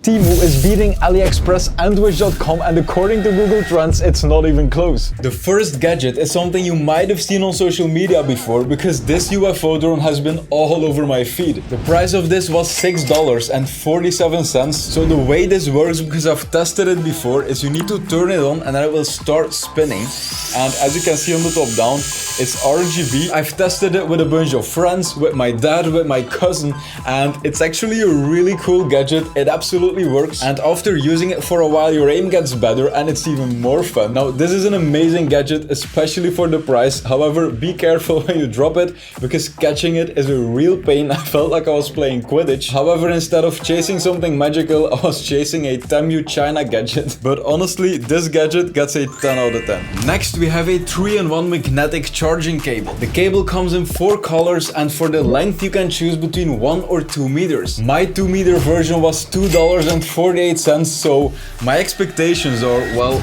Temu is beating AliExpress and Wish.com, and according to Google Trends, it's not even close. The first gadget is something you might have seen on social media before, because this UFO drone has been all over my feed. The price of this was $6.47. So the way this works, because I've tested it before, is you need to turn it on and then it will start spinning. And as you can see on the top down, it's RGB. I've tested it with a bunch of friends, with my dad, with my cousin, and it's actually a really cool gadget. It absolutely works, and after using it for a while, your aim gets better and it's even more fun. Now, this is an amazing gadget, especially for the price. However, be careful when you drop it, because catching it is a real pain. I felt like I was playing Quidditch. However, instead of chasing something magical, I was chasing a Temu China gadget. But honestly, this gadget gets a 10 out of 10. Next, we have a 3-in-1 magnetic charging cable. The cable comes in 4 colors, and for the length you can choose between 1 or 2 meters. My 2-meter version was $2.48, so my expectations are, well,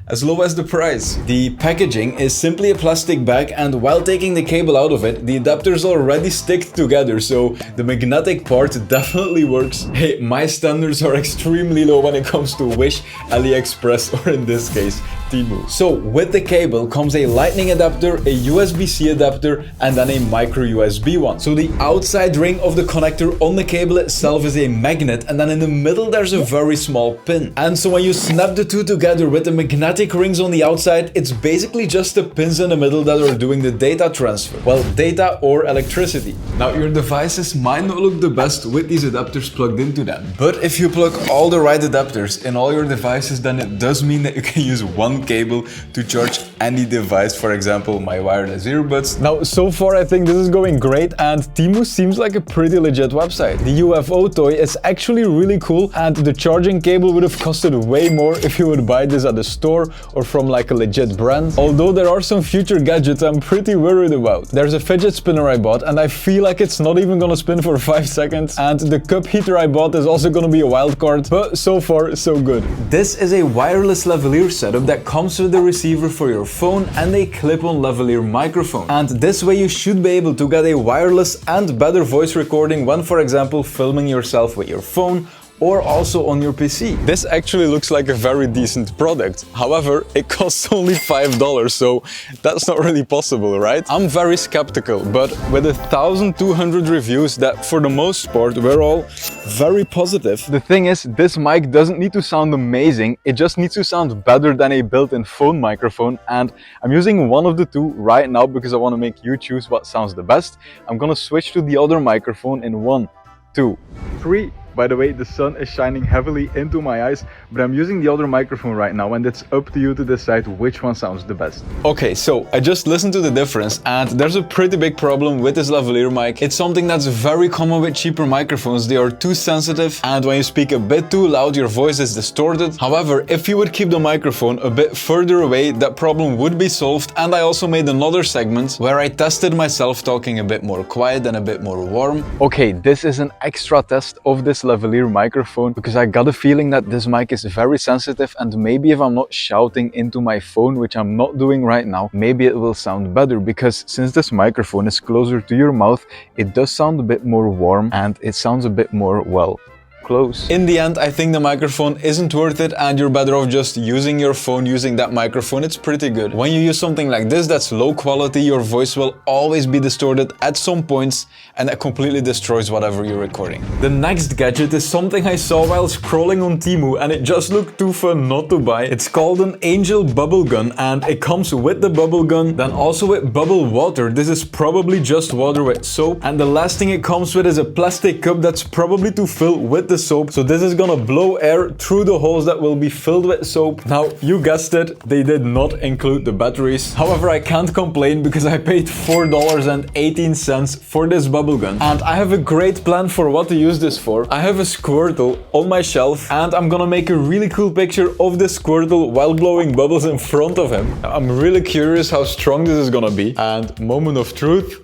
as low as the price. The packaging is simply a plastic bag, and while taking the cable out of it, the adapters already stick together, so the magnetic part definitely works. Hey, my standards are extremely low when it comes to Wish, AliExpress, or in this case, Temu. So with the cable comes a lightning adapter, a USB-C adapter, and then a micro USB one. So the outside ring of the connector on the cable itself is a magnet, and then in the middle there's a very small pin. And so when you snap the two together with the magnetic rings on the outside, it's basically just the pins in the middle that are doing the data transfer. Well, data or electricity. Now, your devices might not look the best with these adapters plugged into them, but if you plug all the right adapters in all your devices, then it does mean that you can use one cable to charge any device, for example, my wireless earbuds. Now, so far I think this is going great, and Temu seems like a pretty legit website. The UFO toy is actually really cool, and the charging cable would have costed way more if you would buy this at the store or from like a legit brand. Although there are some future gadgets I'm pretty worried about. There's a fidget spinner I bought, and I feel like it's not even gonna spin for 5 seconds, and the cup heater I bought is also gonna be a wild card, but so far so good. This is a wireless lavalier setup that comes with the receiver for your phone and a clip-on lavalier microphone. And this way you should be able to get a wireless and better voice recording when, for example, filming yourself with your phone or also on your PC. This actually looks like a very decent product. However, it costs only $5, so that's not really possible, right? I'm very skeptical, but with 1,200 reviews that for the most part were all very positive. The thing is, this mic doesn't need to sound amazing, it just needs to sound better than a built-in phone microphone, and I'm using one of the two right now because I want to make you choose what sounds the best. I'm gonna switch to the other microphone in 1, 2, 3. By the way, the sun is shining heavily into my eyes, but I'm using the other microphone right now, and it's up to you to decide which one sounds the best. Okay, so I just listened to the difference, and there's a pretty big problem with this lavalier mic. It's something that's very common with cheaper microphones. They are too sensitive, and when you speak a bit too loud, your voice is distorted. However, if you would keep the microphone a bit further away, that problem would be solved. And I also made another segment where I tested myself talking a bit more quiet and a bit more warm. Okay, this is an extra test of this lavalier microphone, because I got a feeling that this mic is very sensitive, and maybe if I'm not shouting into my phone, which I'm not doing right now, maybe it will sound better, because since this microphone is closer to your mouth, it does sound a bit more warm and it sounds a bit more, well, close. In the end, I think the microphone isn't worth it, and you're better off just using your phone, using that microphone. It's pretty good. When you use something like this that's low quality, your voice will always be distorted at some points, and that completely destroys whatever you're recording. The next gadget is something I saw while scrolling on Temu, and it just looked too fun not to buy. It's called an Angel bubble gun, and it comes with the bubble gun, then also with bubble water. This is probably just water with soap, and the last thing it comes with is a plastic cup that's probably to fill with the soap. So this is gonna blow air through the holes that will be filled with soap. Now, you guessed it, they did not include the batteries. However, I can't complain because I paid $4.18 for this bubble gun. And I have a great plan for what to use this for. I have a Squirtle on my shelf, and I'm gonna make a really cool picture of this Squirtle while blowing bubbles in front of him. I'm really curious how strong this is gonna be. And moment of truth.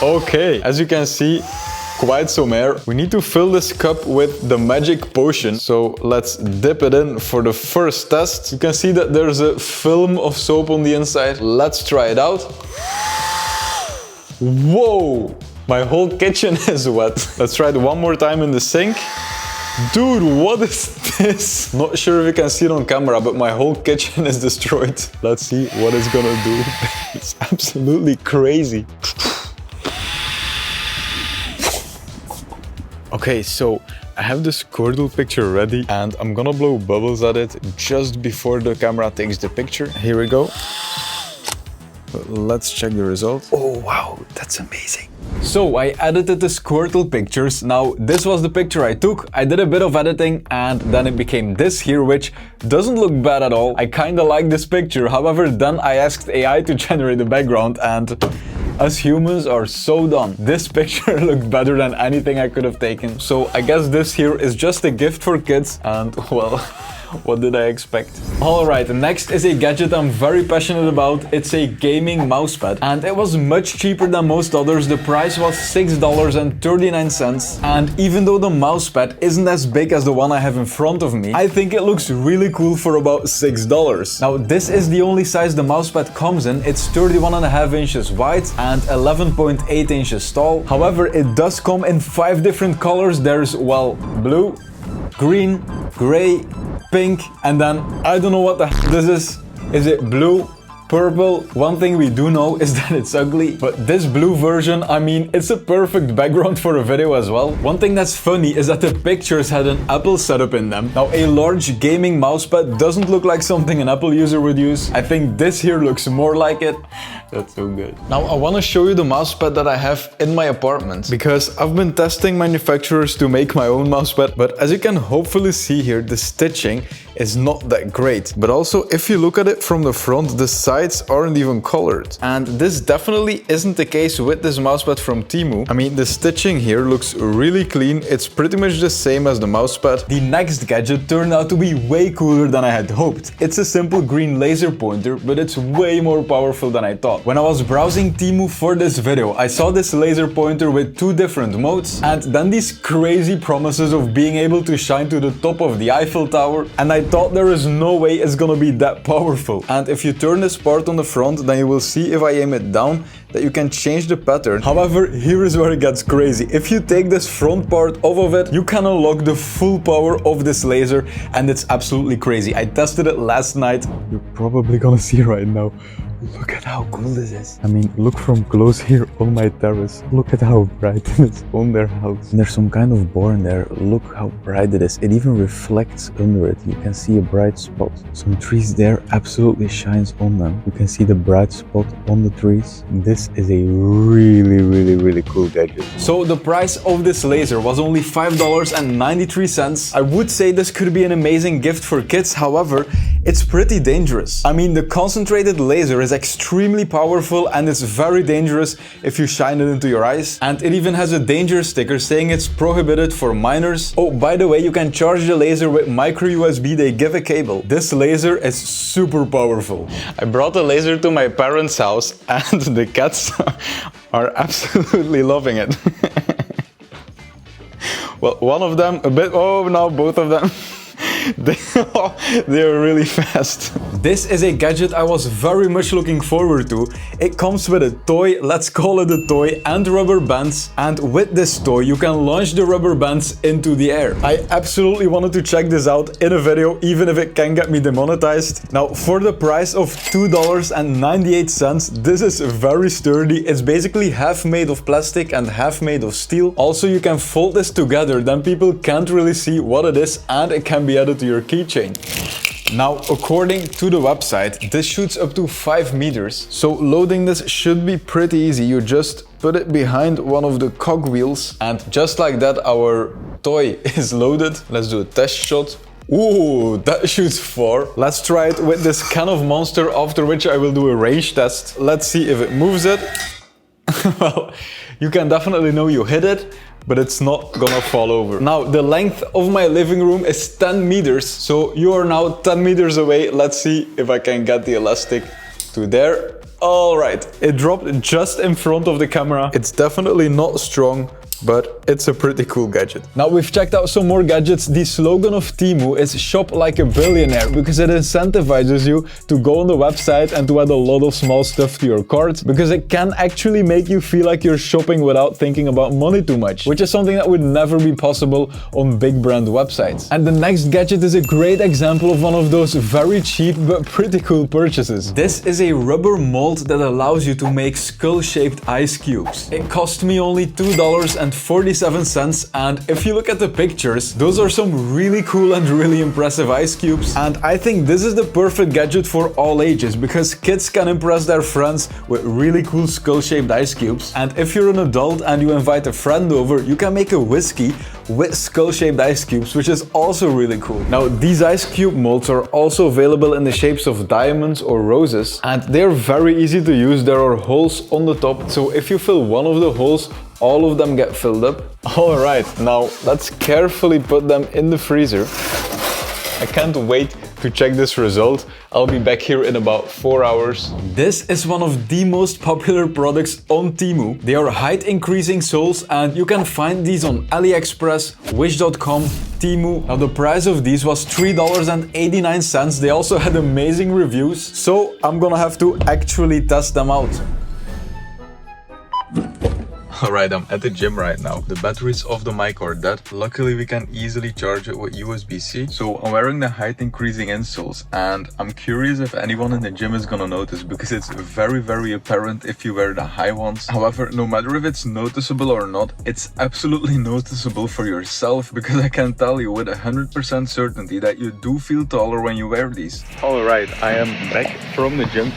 Okay, as you can see, quite some air. We need to fill this cup with the magic potion. So let's dip it in for the first test. You can see that there's a film of soap on the inside. Let's try it out. Whoa! My whole kitchen is wet. Let's try it one more time in the sink. Dude, what is this? Not sure if you can see it on camera, but my whole kitchen is destroyed. Let's see what it's gonna do. It's absolutely crazy. Okay, so I have this Squirtle picture ready and I'm gonna blow bubbles at it just before the camera takes the picture. Here we go. Let's check the result. Oh wow, that's amazing. So I edited the Squirtle pictures. Now this was the picture I took. I did a bit of editing and then it became this here, which doesn't look bad at all. I kinda like this picture. However, then I asked AI to generate the background and us humans are so done. This picture looked better than anything I could have taken. So I guess this here is just a gift for kids and well, what did I expect? Alright, next is a gadget I'm very passionate about. It's a gaming mousepad and it was much cheaper than most others. The price was $6.39 and even though the mousepad isn't as big as the one I have in front of me, I think it looks really cool for about $6. Now this is the only size the mousepad comes in. It's 31.5 inches wide and 11.8 inches tall. However, it does come in 5 different colors. There's, well, blue, green, gray, pink, and then I don't know what the heck this is. Is it blue? Purple? One thing we do know is that it's ugly, but this blue version, I mean, it's a perfect background for a video as well. One thing that's funny is that the pictures had an Apple setup in them. Now, a large gaming mousepad doesn't look like something an Apple user would use. I think this here looks more like it. That's so good. Now, I want to show you the mousepad that I have in my apartment because I've been testing manufacturers to make my own mousepad, but as you can hopefully see here, the stitching is not that great. But also, if you look at it from the front, the sides aren't even colored. And this definitely isn't the case with this mousepad from Temu. I mean, the stitching here looks really clean. It's pretty much the same as the mousepad. The next gadget turned out to be way cooler than I had hoped. It's a simple green laser pointer, but it's way more powerful than I thought. When I was browsing Temu for this video, I saw this laser pointer with 2 different modes and then these crazy promises of being able to shine to the top of the Eiffel Tower, and I thought there is no way it's gonna be that powerful. And if you turn this part on the front, then you will see if I aim it down that you can change the pattern. However, here is where it gets crazy. If you take this front part off of it, you can unlock the full power of this laser and it's absolutely crazy. I tested it last night. You're probably gonna see right now. Look at how cool this is. I mean, look from close here on my terrace. Look at how bright it is on their house. And there's some kind of board there. Look how bright it is. It even reflects under it. You can see a bright spot. Some trees there absolutely shines on them. You can see the bright spot on the trees. This is a really cool gadget. So the price of this laser was only $5.93. I would say this could be an amazing gift for kids. However, it's pretty dangerous. I mean, the concentrated laser is extremely powerful and it's very dangerous if you shine it into your eyes. And it even has a danger sticker saying it's prohibited for minors. Oh, by the way, you can charge the laser with micro USB. They give a cable. This laser is super powerful. I brought the laser to my parents' house and the cats are absolutely loving it. Well, one of them a bit, oh, now both of them. They're really fast. This is a gadget I was very much looking forward to. It comes with a toy, let's call it a toy, and rubber bands. And with this toy, you can launch the rubber bands into the air. I absolutely wanted to check this out in a video, even if it can get me demonetized. Now, for the price of $2.98, this is very sturdy. It's basically half made of plastic and half made of steel. Also, you can fold this together, then people can't really see what it is, and it can be added to your keychain. Now, according to the website, this shoots up to 5 meters. So loading this should be pretty easy. You just put it behind one of the cogwheels and just like that, our toy is loaded. Let's do a test shot. Ooh, that shoots 4. Let's try it with this can of Monster, after which I will do a range test. Let's see if it moves it. Well, you can definitely know you hit it, but it's not gonna fall over. Now, the length of my living room is 10 meters, so you are now 10 meters away. Let's see if I can get the elastic to there. All right, it dropped just in front of the camera. It's definitely not strong, but it's a pretty cool gadget. Now we've checked out some more gadgets. The slogan of Temu is shop like a billionaire because it incentivizes you to go on the website and to add a lot of small stuff to your cart, because it can actually make you feel like you're shopping without thinking about money too much, which is something that would never be possible on big brand websites. And the next gadget is a great example of one of those very cheap but pretty cool purchases. This is a rubber mold that allows you to make skull-shaped ice cubes. It cost me only $2.47, and if you look at the pictures, those are some really cool and really impressive ice cubes. And I think this is the perfect gadget for all ages, because kids can impress their friends with really cool skull-shaped ice cubes. And if you're an adult and you invite a friend over, you can make a whiskey with skull-shaped ice cubes, which is also really cool. Now, these ice cube molds are also available in the shapes of diamonds or roses, and they're very easy to use. There are holes on the top, so if you fill one of the holes, all of them get filled up. Alright, now let's carefully put them in the freezer. I can't wait to check this result. I'll be back here in about 4 hours. This is one of the most popular products on Temu. They are height increasing soles, and you can find these on AliExpress, Wish.com, Temu. Now the price of these was $3.89. They also had amazing reviews, so I'm gonna have to actually test them out. Alright, I'm at the gym right now. The batteries of the mic are dead. Luckily, we can easily charge it with USB-C. So I'm wearing the height increasing insoles, and I'm curious if anyone in the gym is gonna notice, because it's very apparent if you wear the high ones. However, no matter if it's noticeable or not, it's absolutely noticeable for yourself, because I can tell you with 100% certainty that you do feel taller when you wear these. Alright, I am back from the gym,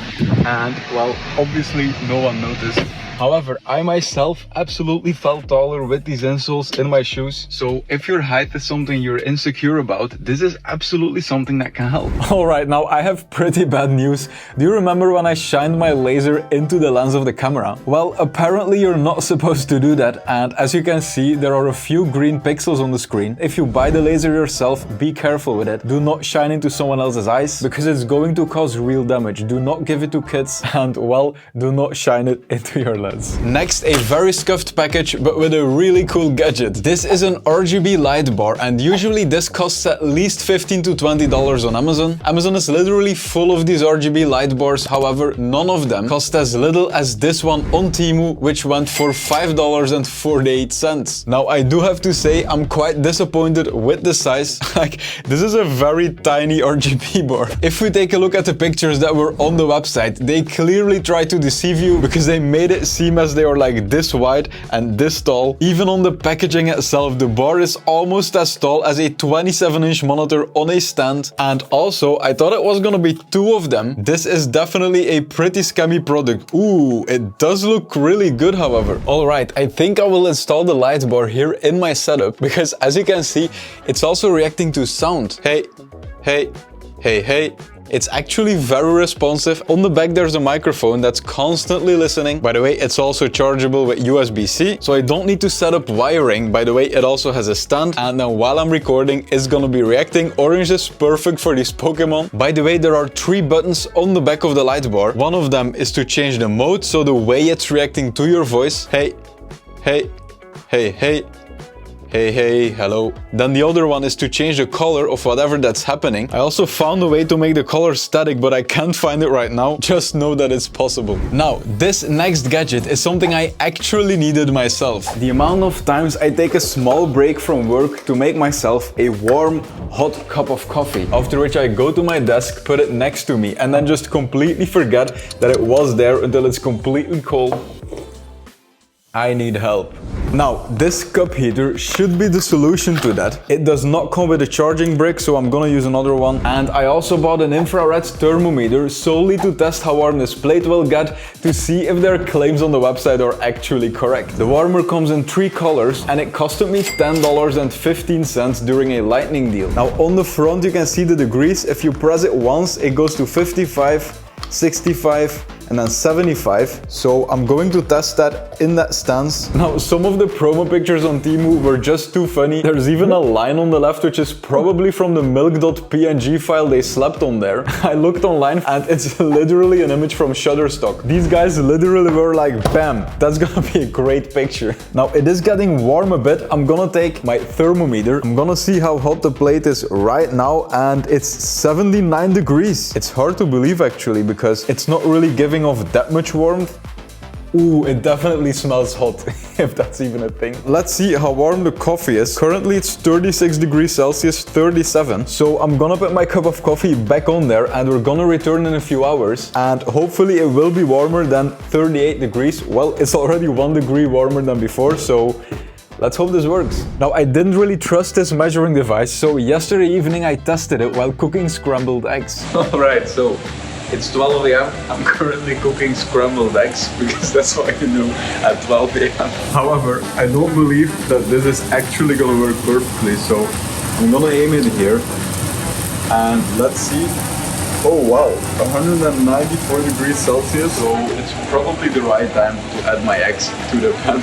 and well, obviously no one noticed. However, I myself absolutely felt taller with these insoles in my shoes. So if your height is something you're insecure about, this is absolutely something that can help. Alright, now I have pretty bad news. Do you remember when I shined my laser into the lens of the camera? Well, apparently you're not supposed to do that, and as you can see, there are a few green pixels on the screen. If you buy the laser yourself, be careful with it. Do not shine into someone else's eyes, because it's going to cause real damage. Do not give it to kids, and well, do not shine it into your lens. Next, a very scuffed package, but with a really cool gadget. This is an RGB Light Bar, and usually this costs at least $15 to $20 on Amazon. Amazon is literally full of these RGB light bars. However, none of them cost as little as this one on Temu, which went for $5.48. Now, I do have to say I'm quite disappointed with the size. Like, this is a very tiny RGB bar. If we take a look at the pictures that were on the website, they clearly tried to deceive you, because they made it seem as they are like this wide and this tall. Even on the packaging itself, the bar is almost as tall as a 27-inch monitor on a stand. And also, I thought it was gonna be two of them. This is definitely a pretty scammy product. Ooh, it does look really good, however. Alright, I think I will install the light bar here in my setup, because as you can see, it's also reacting to sound. Hey, hey, hey, hey. It's actually very responsive. On the back there's a microphone that's constantly listening. By the way, it's also chargeable with USB-C, so I don't need to set up wiring. By the way, it also has a stand, and then while I'm recording, it's gonna be reacting. Orange is perfect for these Pokémon. By the way, there are 3 buttons on the back of the light bar. One of them is to change the mode, so the way it's reacting to your voice. Hey, hey, hey, hey. Hey, hey, hello. Then the other one is to change the color of whatever that's happening. I also found a way to make the color static, but I can't find it right now. Just know that it's possible. Now, this next gadget is something I actually needed myself. The amount of times I take a small break from work to make myself a warm, hot cup of coffee, after which I go to my desk, put it next to me, and then just completely forget that it was there until it's completely cold. I need help. Now, this cup heater should be the solution to that. It does not come with a charging brick, so I'm gonna use another one. And I also bought an infrared thermometer solely to test how warm this plate will get, to see if their claims on the website are actually correct. The warmer comes in 3 colors, and it costed me $10.15 during a lightning deal. Now, on the front you can see the degrees. If you press it once, it goes to 55, 65, and then 75. So I'm going to test that in that stance. Now, some of the promo pictures on Temu were just too funny. There's even a line on the left which is probably from the milk.png file they slapped on there. I looked online and it's literally an image from Shutterstock. These guys literally were like, bam, that's gonna be a great picture. Now it is getting warm a bit. I'm gonna take my thermometer. I'm gonna see how hot the plate is right now, and it's 79 degrees. It's hard to believe actually because it's not really giving off that much warmth. Ooh, it definitely smells hot, if that's even a thing. Let's see how warm the coffee is. Currently it's 36 degrees Celsius, 37. So I'm gonna put my cup of coffee back on there and we're gonna return in a few hours. And hopefully it will be warmer than 38 degrees. Well, it's already 1 degree warmer than before, so let's hope this works. Now, I didn't really trust this measuring device, so yesterday evening I tested it while cooking scrambled eggs. Alright, so it's 12 AM. I'm currently cooking scrambled eggs because that's what I can do at 12 AM. However, I don't believe that this is actually gonna work perfectly, so I'm gonna aim it here and let's see. Oh wow, 194 degrees Celsius, so it's probably the right time to add my eggs to the pan.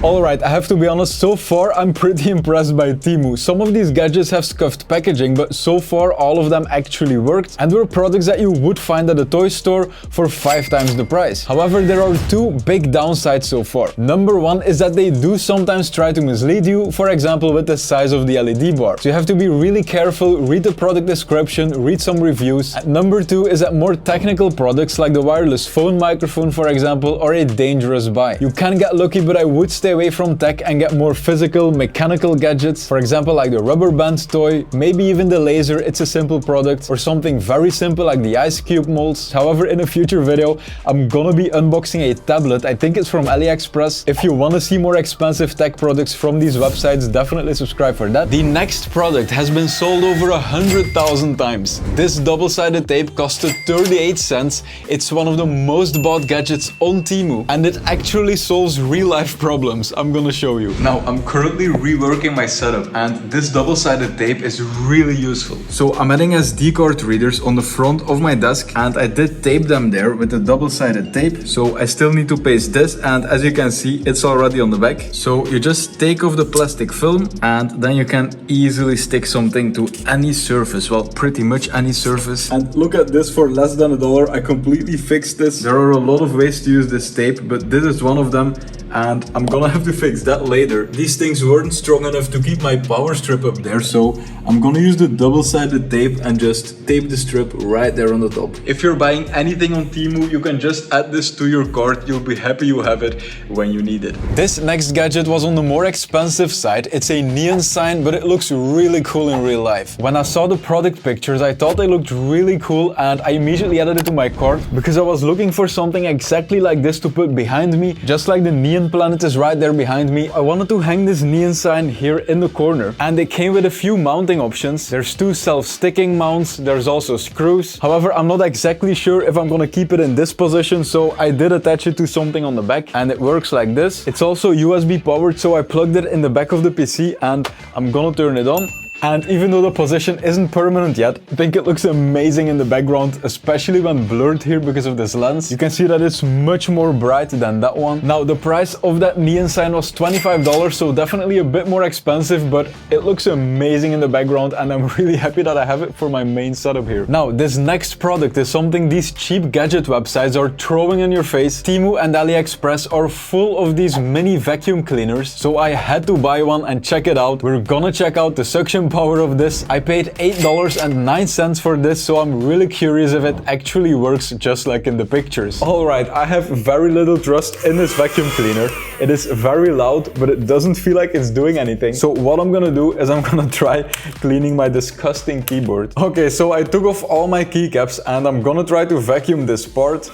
Alright, I have to be honest, so far I'm pretty impressed by Temu. Some of these gadgets have scuffed packaging, but so far all of them actually worked and were products that you would find at a toy store for 5 times the price. However, there are 2 big downsides so far. Number 1 is that they do sometimes try to mislead you, for example with the size of the LED bar. So you have to be really careful, read the product description, read some reviews. And number 2 is that more technical products like the wireless phone microphone, for example, are a dangerous buy. You can get lucky, but I would stay away from tech and get more physical, mechanical gadgets. For example, like the rubber band toy, maybe even the laser, it's a simple product, or something very simple like the ice cube molds. However, in a future video, I'm gonna be unboxing a tablet. I think it's from AliExpress. If you want to see more expensive tech products from these websites, definitely subscribe for that. The next product has been sold over 100,000 times. This double-sided tape costed 38 cents. It's one of the most bought gadgets on Temu, and it actually solves real-life problems. I'm gonna show you. Now, I'm currently reworking my setup and this double-sided tape is really useful. So I'm adding SD card readers on the front of my desk and I did tape them there with the double-sided tape. So I still need to paste this, and as you can see, it's already on the back. So you just take off the plastic film and then you can easily stick something to any surface. Well, pretty much any surface. And look at this, for less than $1. I completely fixed this. There are a lot of ways to use this tape, but this is one of them. And I'm gonna have to fix that later. These things weren't strong enough to keep my power strip up there, so I'm gonna use the double-sided tape and just tape the strip right there on the top. If you're buying anything on Temu, you can just add this to your cart. You'll be happy you have it when you need it. This next gadget was on the more expensive side. It's a neon sign, but it looks really cool in real life. When I saw the product pictures, I thought they looked really cool and I immediately added it to my cart because I was looking for something exactly like this to put behind me, just like the neon planet is right there behind me. I wanted to hang this neon sign here in the corner, and they came with a few mounting options. There's 2 self-sticking mounts, there's also screws. However, I'm not exactly sure if I'm gonna keep it in this position, so I did attach it to something on the back and it works like this. It's also USB powered, so I plugged it in the back of the PC and I'm gonna turn it on. And even though the position isn't permanent yet, I think it looks amazing in the background, especially when blurred here because of this lens. You can see that it's much more bright than that one. Now, the price of that neon sign was $25, so definitely a bit more expensive, but it looks amazing in the background and I'm really happy that I have it for my main setup here. Now, this next product is something these cheap gadget websites are throwing in your face. Temu and AliExpress are full of these mini vacuum cleaners, so I had to buy one and check it out. We're gonna check out the suction power of this. I paid $8.09 for this, so I'm really curious if it actually works just like in the pictures. Alright, I have very little trust in this vacuum cleaner. It is very loud, but it doesn't feel like it's doing anything. So what I'm gonna do is I'm gonna try cleaning my disgusting keyboard. Okay, so I took off all my keycaps and I'm gonna try to vacuum this part.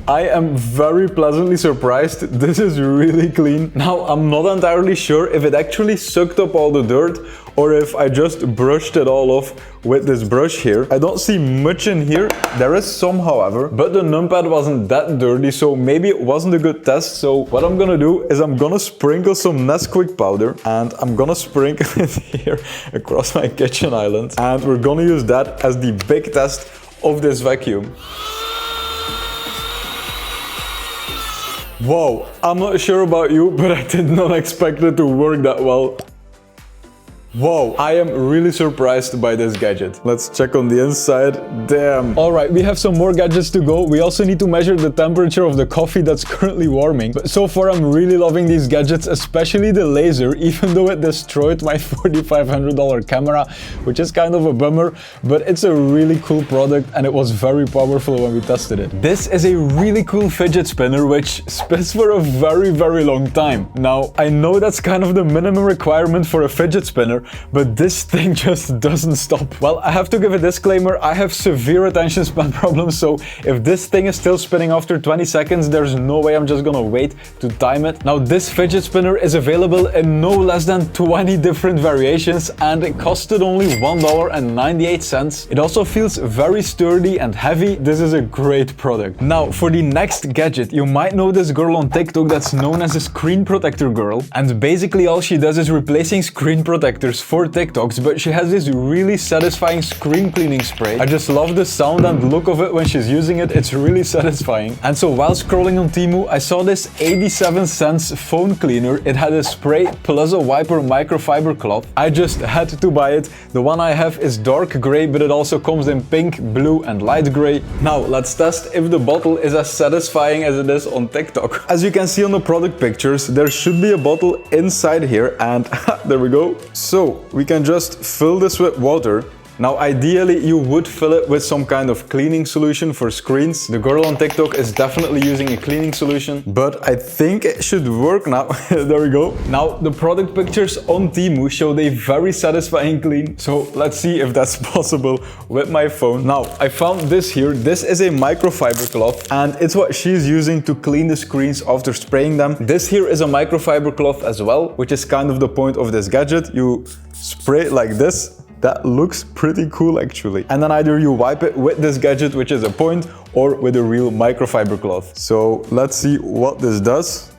I am very pleasantly surprised. This is really clean. Now, I'm not entirely sure if it actually sucked up all the dirt or if I just brushed it all off with this brush here. I don't see much in here. There is some, however, but the numpad wasn't that dirty, so maybe it wasn't a good test. So what I'm gonna do is I'm gonna sprinkle some Nesquik powder and I'm gonna sprinkle it here across my kitchen island. And we're gonna use that as the big test of this vacuum. Wow, I'm not sure about you, but I did not expect it to work that well. Wow, I am really surprised by this gadget. Let's check on the inside. Damn. Alright, we have some more gadgets to go. We also need to measure the temperature of the coffee that's currently warming. But so far I'm really loving these gadgets, especially the laser, even though it destroyed my $4,500 camera, which is kind of a bummer. But it's a really cool product and it was very powerful when we tested it. This is a really cool fidget spinner which spins for a very long time. Now, I know that's kind of the minimum requirement for a fidget spinner, but this thing just doesn't stop. Well, I have to give a disclaimer, I have severe attention span problems, so if this thing is still spinning after 20 seconds, there's no way I'm just gonna wait to time it. Now, this fidget spinner is available in no less than 20 different variations, and it costed only $1.98. It also feels very sturdy and heavy. This is a great product. Now, for the next gadget, you might know this girl on TikTok that's known as a screen protector girl, and basically all she does is replacing screen protectors for TikToks, but she has this really satisfying screen cleaning spray. I just love the sound and look of it when she's using it. It's really satisfying. And so while scrolling on Temu, I saw this 87-cent phone cleaner. It had a spray plus a wiper microfiber cloth. I just had to buy it. The one I have is dark gray, but it also comes in pink, blue and light gray. Now let's test if the bottle is as satisfying as it is on TikTok. As you can see on the product pictures, there should be a bottle inside here, and there we go. So we can just fill this with water. Now, ideally, you would fill it with some kind of cleaning solution for screens. The girl on TikTok is definitely using a cleaning solution, but I think it should work now. There we go. Now, the product pictures on Temu showed a very satisfying clean, so let's see if that's possible with my phone. Now, I found this here. This is a microfiber cloth, and it's what she's using to clean the screens after spraying them. This here is a microfiber cloth as well, which is kind of the point of this gadget. You spray it like this. That looks pretty cool actually. And then either you wipe it with this gadget, which is a point, or with a real microfiber cloth. So let's see what this does.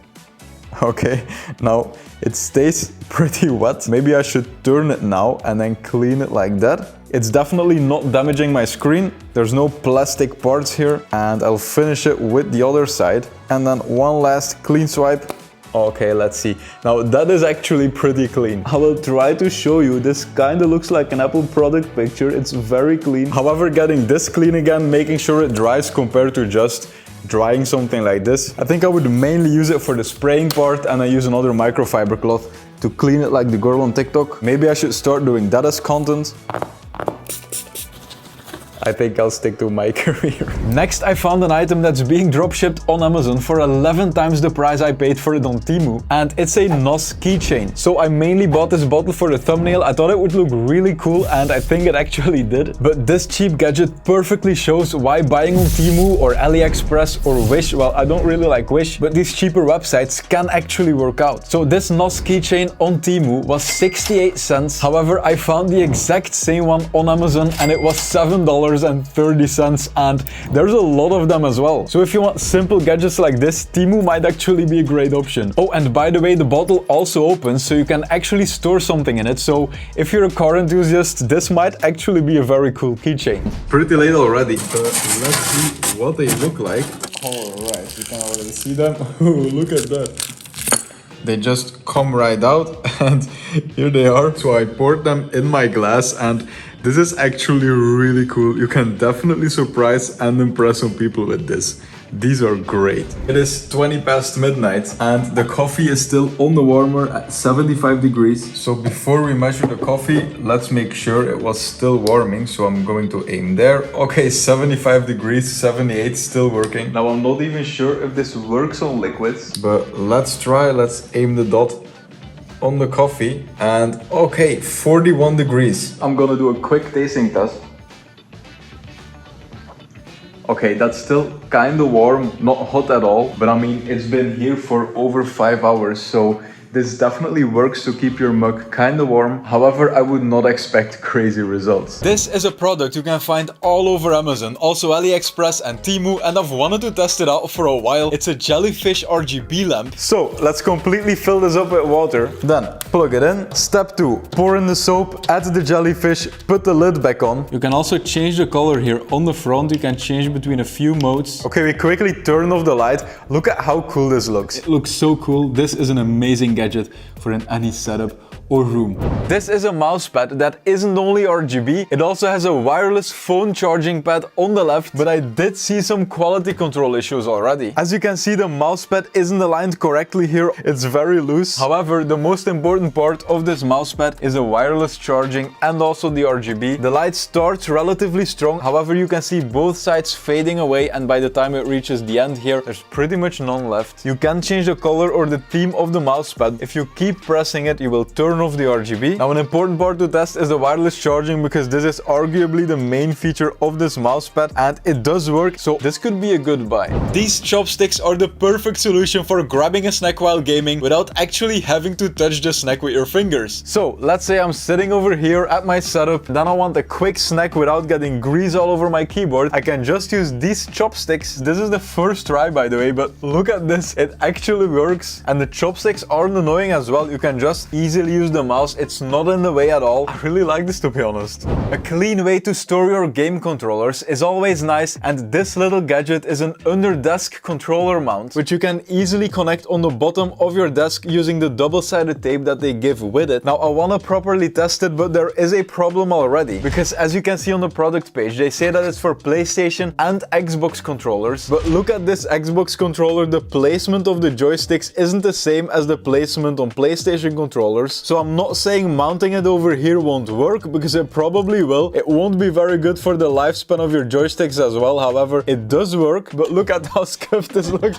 Okay, now it stays pretty wet. Maybe I should turn it now and then clean it like that. It's definitely not damaging my screen. There's no plastic parts here. And I'll finish it with the other side. And then one last clean swipe. Okay, let's see. Now that is actually pretty clean. I will try to show you. This kind of looks like an Apple product picture. It's very clean. However, getting this clean again, making sure it dries compared to just drying something like this. I think I would mainly use it for the spraying part, and I use another microfiber cloth to clean it like the girl on TikTok. Maybe I should start doing that as content. I think I'll stick to my career. Next, I found an item that's being dropshipped on Amazon for 11 times the price I paid for it on Temu, and it's a NOS keychain. So I mainly bought this bottle for the thumbnail. I thought it would look really cool, and I think it actually did. But this cheap gadget perfectly shows why buying on Temu or AliExpress or Wish, well, I don't really like Wish, but these cheaper websites can actually work out. So this NOS keychain on Temu was 68 cents. However, I found the exact same one on Amazon, and it was $7.30, and there's a lot of them as well. So if you want simple gadgets like this, Temu might actually be a great option. Oh, and by the way, the bottle also opens, so you can actually store something in it. So if you're a car enthusiast, this might actually be a very cool keychain. Pretty late already, but let's see what they look like. Alright, you can already see them. Look at that. They just come right out, and here they are. So I poured them in my glass, and this is actually really cool. You can definitely surprise and impress some people with this. These are great. It is 20 past midnight and the coffee is still on the warmer at 75 degrees. So before we measure the coffee, let's make sure it was still warming. So I'm going to aim there. Okay, 75 degrees, 78, still working. Now I'm not even sure if this works on liquids, but let's try. Let's aim the dot on the coffee, and okay, 41 degrees. I'm gonna do a quick tasting test. Okay, that's still kind of warm, not hot at all, but I mean, it's been here for over 5 hours, so This definitely works to keep your mug kinda warm. However, I would not expect crazy results. This is a product you can find all over Amazon, also AliExpress and Temu, and I've wanted to test it out for a while. It's a Jellyfish RGB lamp. So let's completely fill this up with water. Then plug it in. Step 2, pour in the soap, add the jellyfish, put the lid back on. You can also change the color here on the front. You can change between a few modes. Okay, we quickly turn off the light. Look at how cool this looks. It looks so cool. This is an amazing gadget for in any setup or room. This is a mouse pad that isn't only RGB, it also has a wireless phone charging pad on the left, but I did see some quality control issues already. As you can see, the mouse pad isn't aligned correctly here, it's very loose. However, the most important part of this mouse pad is a wireless charging and also the RGB. The light starts relatively strong, however you can see both sides fading away, and by the time it reaches the end here, there's pretty much none left. You can change the color or the theme of the mouse pad. If you keep pressing it, you will turn off the RGB. Now an important part to test is the wireless charging, because this is arguably the main feature of this mousepad and it does work, so this could be a good buy. These chopsticks are the perfect solution for grabbing a snack while gaming without actually having to touch the snack with your fingers. So let's say I'm sitting over here at my setup, then I want a quick snack without getting grease all over my keyboard. I can just use these chopsticks. This is the first try, by the way, but look at this, it actually works. And the chopsticks aren't annoying as well. You can just easily use the mouse, it's not in the way at all. I really like this, to be honest. A clean way to store your game controllers is always nice, and this little gadget is an under-desk controller mount, which you can easily connect on the bottom of your desk using the double-sided tape that they give with it. Now I want to properly test it, but there is a problem already, because as you can see on the product page, they say that it's for PlayStation and Xbox controllers, but look at this Xbox controller, the placement of the joysticks isn't the same as the placement on PlayStation controllers. So I'm not saying mounting it over here won't work, because it probably will. It won't be very good for the lifespan of your joysticks as well. However, it does work, but look at how scuffed this looks.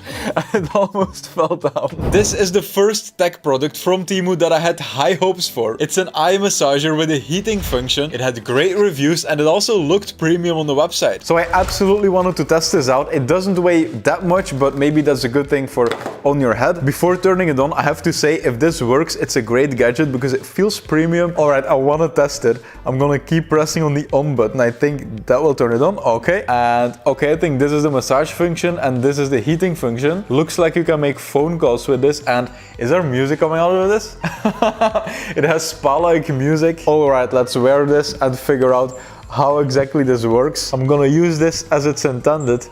It almost fell down. This is the first tech product from Temu that I had high hopes for. It's an eye massager with a heating function. It had great reviews and it also looked premium on the website. So I absolutely wanted to test this out. It doesn't weigh that much, but maybe that's a good thing for on your head. Before turning it on, I have to say, if this works, it's a great gadget because it feels premium. Alright, I want to test it. I'm gonna keep pressing on the on button. I think that will turn it on. Okay. And okay, I think this is the massage function and this is the heating function. Looks like you can make phone calls with this. And is there music coming out of this? It has spa-like music. Alright, let's wear this and figure out how exactly this works. I'm gonna use this as it's intended.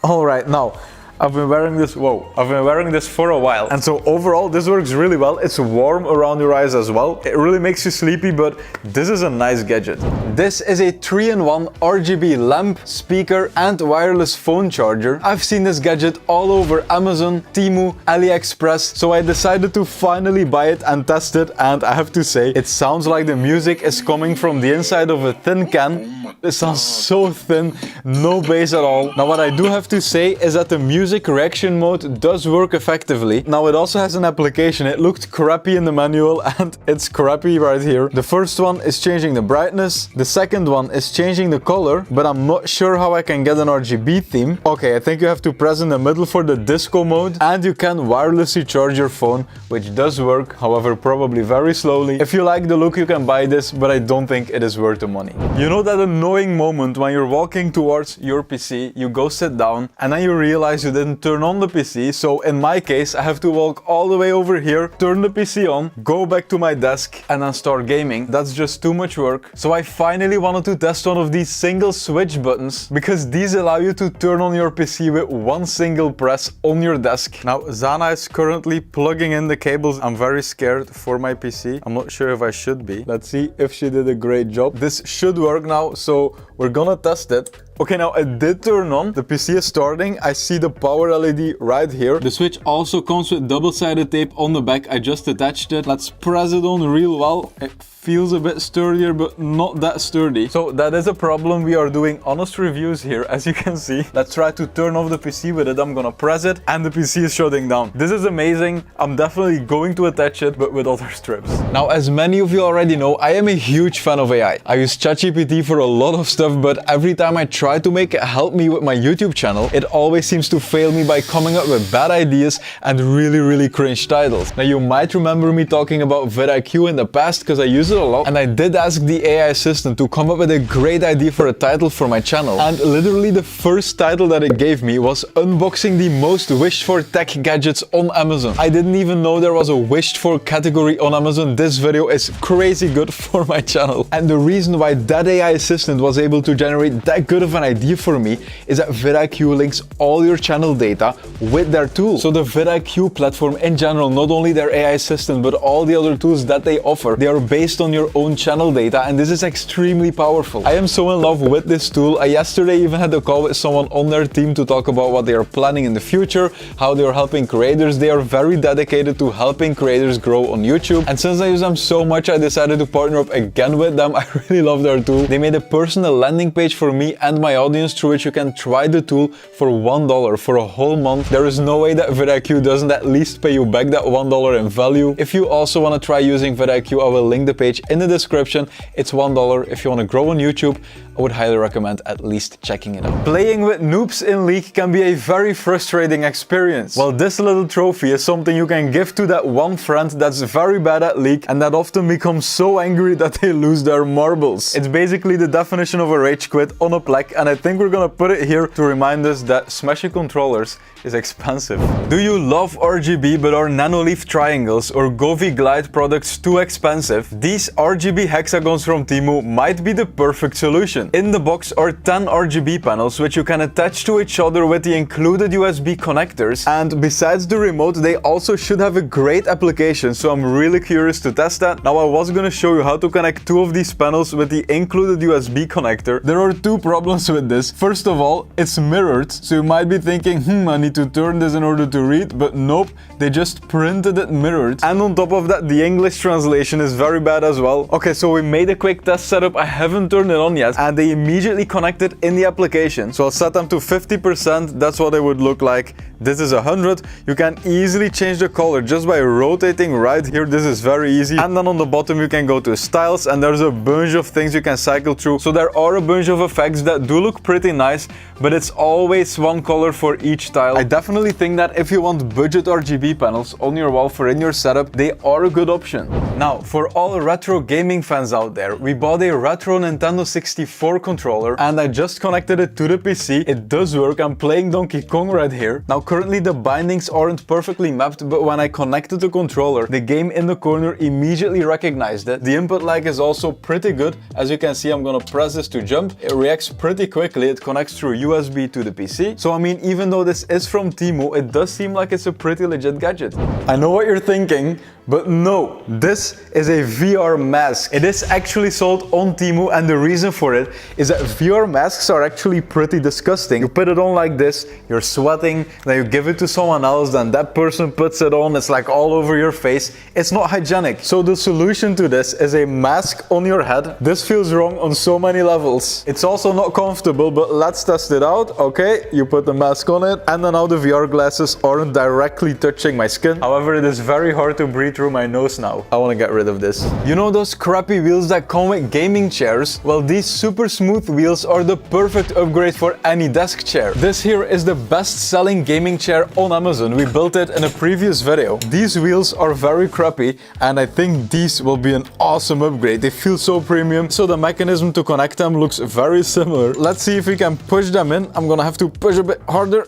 Alright, now I've been wearing this, I've been wearing this for a while. And so overall, this works really well. It's warm around your eyes as well. It really makes you sleepy, but this is a nice gadget. This is a 3-in-1 RGB lamp, speaker, and wireless phone charger. I've seen this gadget all over Amazon, Temu, AliExpress, so I decided to finally buy it and test it. And I have to say, it sounds like the music is coming from the inside of a tin can. It sounds so thin, no bass at all. Now what I do have to say is that the music reaction mode does work effectively. Now it also has an application. It looked crappy in the manual and it's crappy right here. The first one is changing the brightness. The second one is changing the color, but I'm not sure how I can get an RGB theme. Okay, I think you have to press in the middle for the disco mode, and you can wirelessly charge your phone, which does work, however probably very slowly. If you like the look, you can buy this, but I don't think it is worth the money. You know that annoying moment when you're walking towards your PC, you go sit down and then you realize you didn't turn on the PC. So in my case, I have to walk all the way over here, turn the PC on, go back to my desk and then start gaming. That's just too much work. So I finally wanted to test one of these single switch buttons, because these allow you to turn on your PC with one single press on your desk. Now Zana is currently plugging in the cables. I'm very scared for my PC. I'm not sure if I should be. Let's see if she did a great job. This should work now, so we're gonna test it. Okay, now it did turn on. The PC is starting. I see the power LED right here. The switch also comes with double-sided tape on the back. I just attached it. Let's press it on real well. It feels a bit sturdier, but not that sturdy. So that is a problem. We are doing honest reviews here, as you can see. Let's try to turn off the PC with it. I'm gonna press it and the PC is shutting down. This is amazing. I'm definitely going to attach it, but with other strips. Now, as many of you already know, I am a huge fan of AI. I use ChatGPT for a lot of stuff stuff, but every time I try to make it help me with my YouTube channel, it always seems to fail me by coming up with bad ideas and really cringe titles. Now, you might remember me talking about vidIQ in the past because I use it a lot, and I did ask the AI assistant to come up with a great idea for a title for my channel, and literally the first title that it gave me was unboxing the most wished for tech gadgets on Amazon. I didn't even know there was a wished for category on Amazon. This video is crazy good for my channel. And the reason why that AI assistant was able to generate that good of an idea for me is that vidIQ links all your channel data with their tool. So the vidIQ platform in general, not only their AI assistant, but all the other tools that they offer, they are based on your own channel data, and this is extremely powerful. I am so in love with this tool. I yesterday even had a call with someone on their team to talk about what they are planning in the future, how they are helping creators. They are very dedicated to helping creators grow on YouTube, and since I use them so much, I decided to partner up again with them. I really love their tool. They made a personal landing page for me and my audience through which you can try the tool for $1 for a whole month. There is no way that vidIQ doesn't at least pay you back that $1 in value. If you also want to try using vidIQ, I will link the page in the description. It's $1. If you want to grow on YouTube, I would highly recommend at least checking it out. Playing with noobs in League can be a very frustrating experience. Well, this little trophy is something you can give to that one friend that's very bad at League and that often becomes so angry that they lose their marbles. It's basically the definition of a rage quit on a plaque, and I think we're gonna put it here to remind us that smashing controllers is expensive. Do you love RGB but are nanoleaf triangles or Govee Glide products too expensive? These RGB hexagons from Temu might be the perfect solution. In the box are 10 RGB panels which you can attach to each other with the included USB connectors, and besides the remote they also should have a great application, so I'm really curious to test that. Now, I was gonna show you how to connect two of these panels with the included USB connector. There are two problems with this. First of all, it's mirrored, so you might be thinking, I need to turn this in order to read, but nope, they just printed it mirrored. And on top of that, the English translation is very bad as well. Okay, so we made a quick test setup. I haven't turned it on yet, and they immediately connected in the application. So I'll set them to 50%, that's what it would look like. This is 100. You can easily change the color just by rotating right here. This is very easy. And then on the bottom you can go to styles, and there's a bunch of things you can cycle through. So there are a bunch of effects that do look pretty nice, but it's always one color for each tile. I definitely think that if you want budget RGB panels on your wall for in your setup, they are a good option. Now, for all retro gaming fans out there, we bought a retro Nintendo 64 controller, and I just connected it to the PC. It does work. I'm playing Donkey Kong right here. Now, currently the bindings aren't perfectly mapped, but when I connected the controller, the game in the corner immediately recognized it. The input lag is also pretty good. As you can see, I'm gonna press this to jump. It reacts pretty quickly. It connects through USB to the PC. So I mean, even though this is from Temu, it does seem like it's a pretty legit gadget. I know what you're thinking, but no, this is a VR mask. It is actually sold on Temu, and the reason for it is that VR masks are actually pretty disgusting. You put it on like this, you're sweating, then you give it to someone else, then that person puts it on, it's like all over your face. It's not hygienic. So the solution to this is a mask on your head. This feels wrong on so many levels. It's also not comfortable, but let's test it out. Okay, you put the mask on it, and then now the VR glasses aren't directly touching my skin. However, it is very hard to breathe through my nose now. I want to get rid of this. You know those crappy wheels that come with gaming chairs? Well, these super smooth wheels are the perfect upgrade for any desk chair. This here is the best-selling gaming chair on Amazon. We built it in a previous video. These wheels are very crappy, and I think these will be an awesome upgrade. They feel so premium, so the mechanism to connect them looks very similar. Let's see if we can push them in. I'm gonna have to push a bit harder.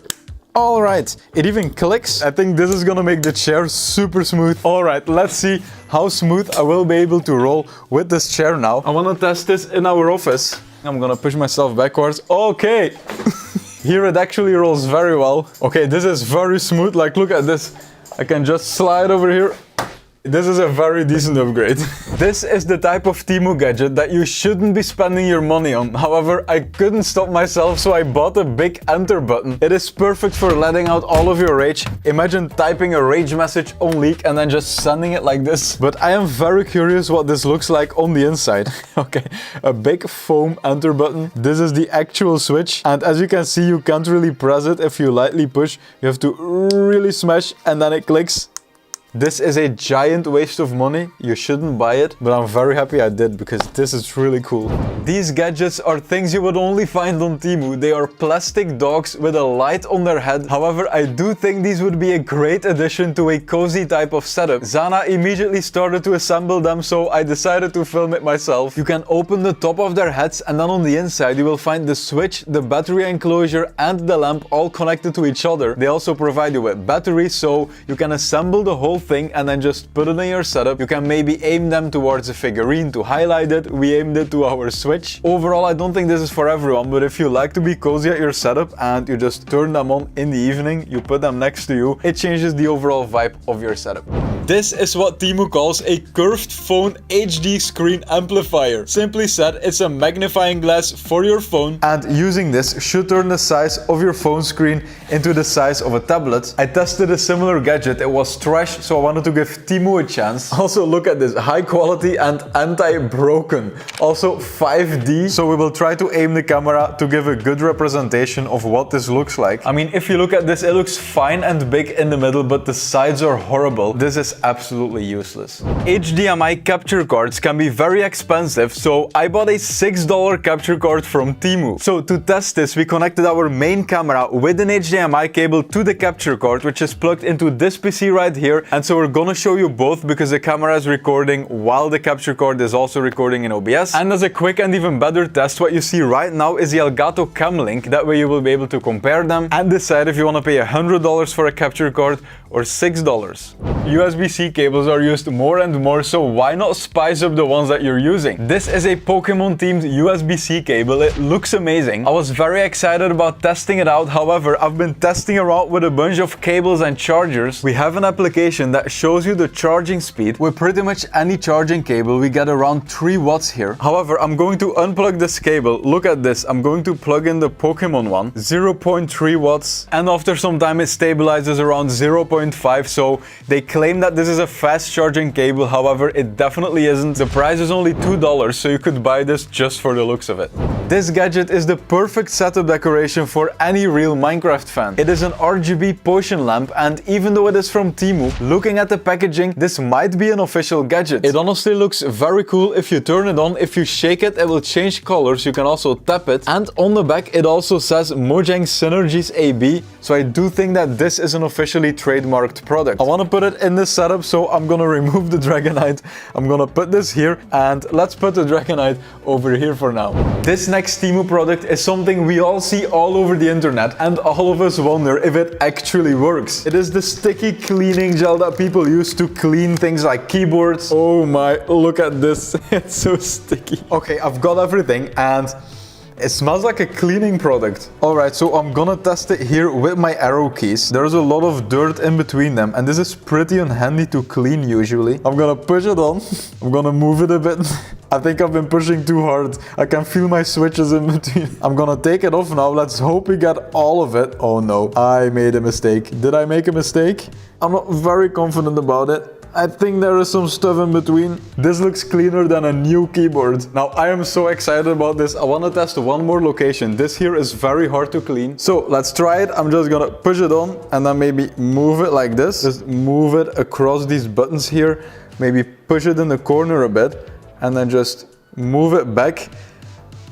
Alright, it even clicks. I think this is gonna make the chair super smooth. Alright, let's see how smooth I will be able to roll with this chair now. I wanna test this in our office. I'm gonna push myself backwards. Okay! Here it actually rolls very well. Okay, this is very smooth. Like, look at this. I can just slide over here. This is a very decent upgrade. This is the type of Temu gadget that you shouldn't be spending your money on. However, I couldn't stop myself, so I bought a big enter button. It is perfect for letting out all of your rage. Imagine typing a rage message on Leak and then just sending it like this. But I am very curious what this looks like on the inside. Okay, a big foam enter button. This is the actual switch, and as you can see, you can't really press it if you lightly push. You have to really smash and then it clicks. This is a giant waste of money. You shouldn't buy it, but I'm very happy I did because this is really cool. These gadgets are things you would only find on Temu. They are plastic dogs with a light on their head. However, I do think these would be a great addition to a cozy type of setup. Zana immediately started to assemble them, so I decided to film it myself. You can open the top of their heads, and then on the inside you will find the switch, the battery enclosure and the lamp all connected to each other. They also provide you with batteries, so you can assemble the whole thing and then just put it in your setup. You can maybe aim them towards a figurine to highlight it. We aimed it to our switch. Overall, I don't think this is for everyone, but if you like to be cozy at your setup and you just turn them on in the evening, you put them next to you, it changes the overall vibe of your setup. This is what Temu calls a curved phone HD screen amplifier. Simply said, it's a magnifying glass for your phone, and using this should turn the size of your phone screen into the size of a tablet. I tested a similar gadget, it was trash, so I wanted to give Temu a chance. Also, look at this, high quality and anti-broken. Also 5D, so we will try to aim the camera to give a good representation of what this looks like. I mean, if you look at this, it looks fine and big in the middle, but the sides are horrible. This is absolutely useless. HDMI capture cards can be very expensive, so I bought a $6 capture card from Temu. So to test this, we connected our main camera with an HDMI cable to the capture card, which is plugged into this PC right here. And so we're gonna show you both because the camera is recording while the capture card is also recording in OBS. And as a quick and even better test, what you see right now is the Elgato Cam Link. That way you will be able to compare them and decide if you want to pay $100 for a capture card or $6. USB-C cables are used more and more, so why not spice up the ones that you're using? This is a Pokémon themed USB-C cable. It looks amazing. I was very excited about testing it out. However, I've been testing around with a bunch of cables and chargers. We have an application that shows you the charging speed. With pretty much any charging cable, we get around 3 watts here. However, I'm going to unplug this cable. Look at this. I'm going to plug in the Pokémon one. 0.3 watts. And after some time, it stabilizes around 0.5. So they claim that this is a fast charging cable. However, it definitely isn't. The price is only $2, so you could buy this just for the looks of it. This gadget is the perfect setup decoration for any real Minecraft fan. It is an RGB potion lamp, and even though it is from Temu, looking at the packaging, this might be an official gadget. It honestly looks very cool. If you turn it on, if you shake it, it will change colors. You can also tap it, and on the back it also says Mojang Synergies AB, so I do think that this is an officially trademarked product. I want to put it in this setup, so I'm gonna remove the Dragonite. I'm gonna put this here, and let's put the Dragonite over here for now. This next Temu product is something we all see all over the internet, and all of us wonder if it actually works. It is the sticky cleaning gel that people use to clean things like keyboards. Oh my, look at this. It's so sticky. Okay, I've got everything, and it smells like a cleaning product. Alright, so I'm gonna test it here with my arrow keys. There's a lot of dirt in between them, and this is pretty unhandy to clean usually. I'm gonna push it on. I'm gonna move it a bit. I think I've been pushing too hard. I can feel my switches in between. I'm gonna take it off now. Let's hope we get all of it. Oh no, I made a mistake. Did I make a mistake? I'm not very confident about it. I think there is some stuff in between. This looks cleaner than a new keyboard. Now, I am so excited about this. I want to test one more location. This here is very hard to clean. So let's try it. I'm just gonna push it on and then maybe move it like this. Just move it across these buttons here. Maybe push it in the corner a bit and then just move it back.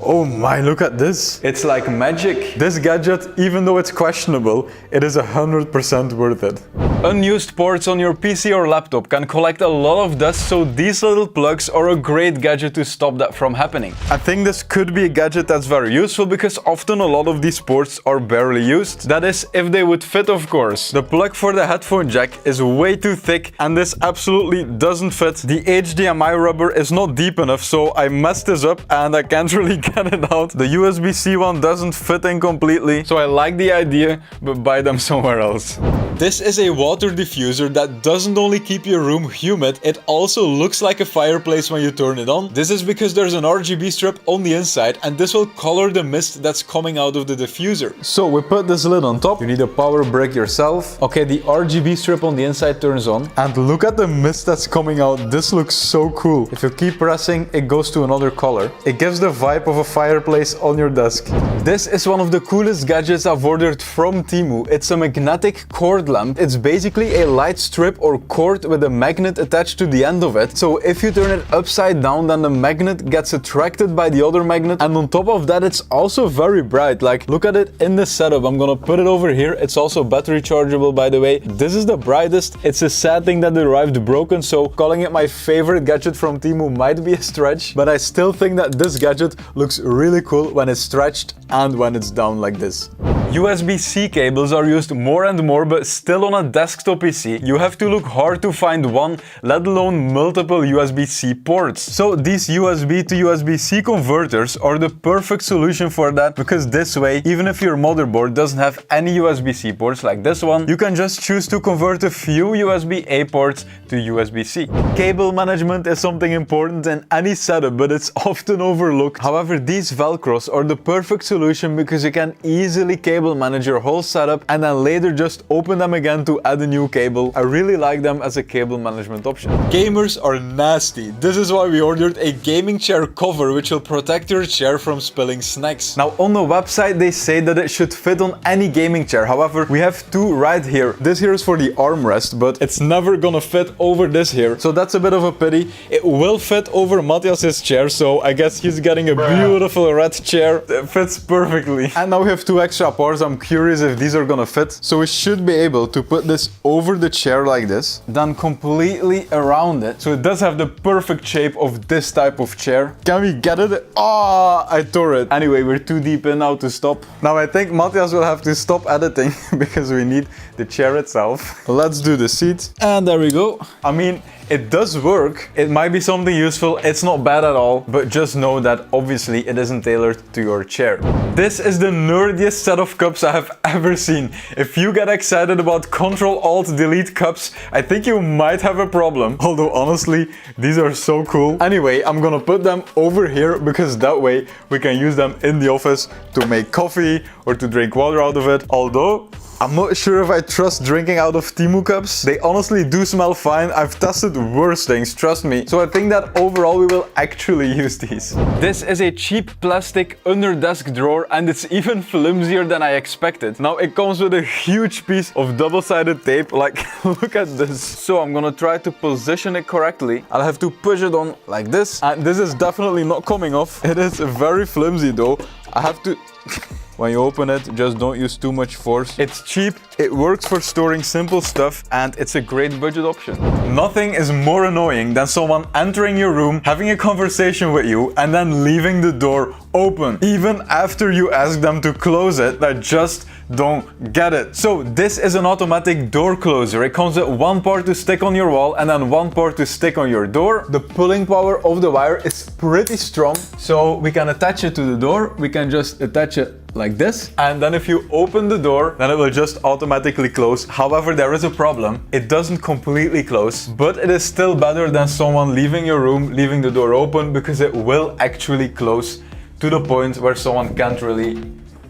Oh my, look at this. It's like magic. This gadget, even though it's questionable, it is 100% worth it. Unused ports on your PC or laptop can collect a lot of dust, so these little plugs are a great gadget to stop that from happening. I think this could be a gadget that's very useful because often a lot of these ports are barely used. That is, if they would fit, of course. The plug for the headphone jack is way too thick and this absolutely doesn't fit. The HDMI rubber is not deep enough, so I messed this up and I can't really get it out. The USB-C one doesn't fit in completely, so I like the idea, but buy them somewhere else. This is a water diffuser that doesn't only keep your room humid, it also looks like a fireplace when you turn it on. This is because there's an RGB strip on the inside and this will color the mist that's coming out of the diffuser. So we put this lid on top. You need a power brick yourself. Okay, the RGB strip on the inside turns on. And look at the mist that's coming out. This looks so cool. If you keep pressing, it goes to another color. It gives the vibe of a fireplace on your desk. This is one of the coolest gadgets I've ordered from Temu. It's a magnetic cord lamp. It's basically a light strip or cord with a magnet attached to the end of it. So if you turn it upside down, then the magnet gets attracted by the other magnet. And on top of that, it's also very bright. Like, look at it in the setup. I'm gonna put it over here. It's also battery chargeable, by the way. This is the brightest. It's a sad thing that it arrived broken, so calling it my favorite gadget from Temu might be a stretch, but I still think that this gadget looks really cool when it's stretched and when it's down like this. USB-C cables are used more and more, but still on a desktop PC, you have to look hard to find one, let alone multiple USB-C ports. So these USB to USB-C converters are the perfect solution for that, because this way, even if your motherboard doesn't have any USB-C ports like this one, you can just choose to convert a few USB-A ports to USB-C. Cable management is something important in any setup, but it's often overlooked. However, these Velcros are the perfect solution because you can easily cable manage your whole setup and then later just open them again to add a new cable. I really like them as a cable management option. Gamers are nasty. This is why we ordered a gaming chair cover which will protect your chair from spilling snacks. Now on the website they say that it should fit on any gaming chair. However, we have two right here. This here is for the armrest, but it's never gonna fit over this here. So that's a bit of a pity. It will fit over Matthias's chair, so I guess he's getting a beautiful red chair. It fits perfectly. And now we have two extra parts. I'm curious if these are gonna fit. So we should be able to put this over the chair like this, then completely around it. So it does have the perfect shape of this type of chair. Can we get it? Ah, I tore it. Anyway, we're too deep in now to stop. Now I think Matthias will have to stop editing because we need the chair itself. Let's do the seat. And there we go. I mean, it does work. It might be something useful. It's not bad at all, but just know that obviously it isn't tailored to your chair. This is the nerdiest set of cups I have ever seen. If you get excited about Ctrl-Alt-Delete cups, I think you might have a problem. Although honestly, these are so cool. Anyway, I'm gonna put them over here because that way we can use them in the office to make coffee or to drink water out of it. Although I'm not sure if I trust drinking out of Temu cups. They honestly do smell fine. I've tested worse things, trust me. So I think that overall we will actually use these. This is a cheap plastic under desk drawer and it's even flimsier than I expected. Now it comes with a huge piece of double-sided tape, like look at this. So I'm gonna try to position it correctly. I'll have to push it on like this, and this is definitely not coming off. It is very flimsy though. I have to... When you open it, just don't use too much force. It's cheap, it works for storing simple stuff, and it's a great budget option. Nothing is more annoying than someone entering your room, having a conversation with you, and then leaving the door open. Even after you ask them to close it, I just don't get it. So this is an automatic door closer. It comes with one part to stick on your wall and then one part to stick on your door. The pulling power of the wire is pretty strong, so we can attach it to the door. We can just attach it like this, and then if you open the door, then it will just automatically close. However, there is a problem. It doesn't completely close, but it is still better than someone leaving your room, leaving the door open, because it will actually close to the point where someone can't really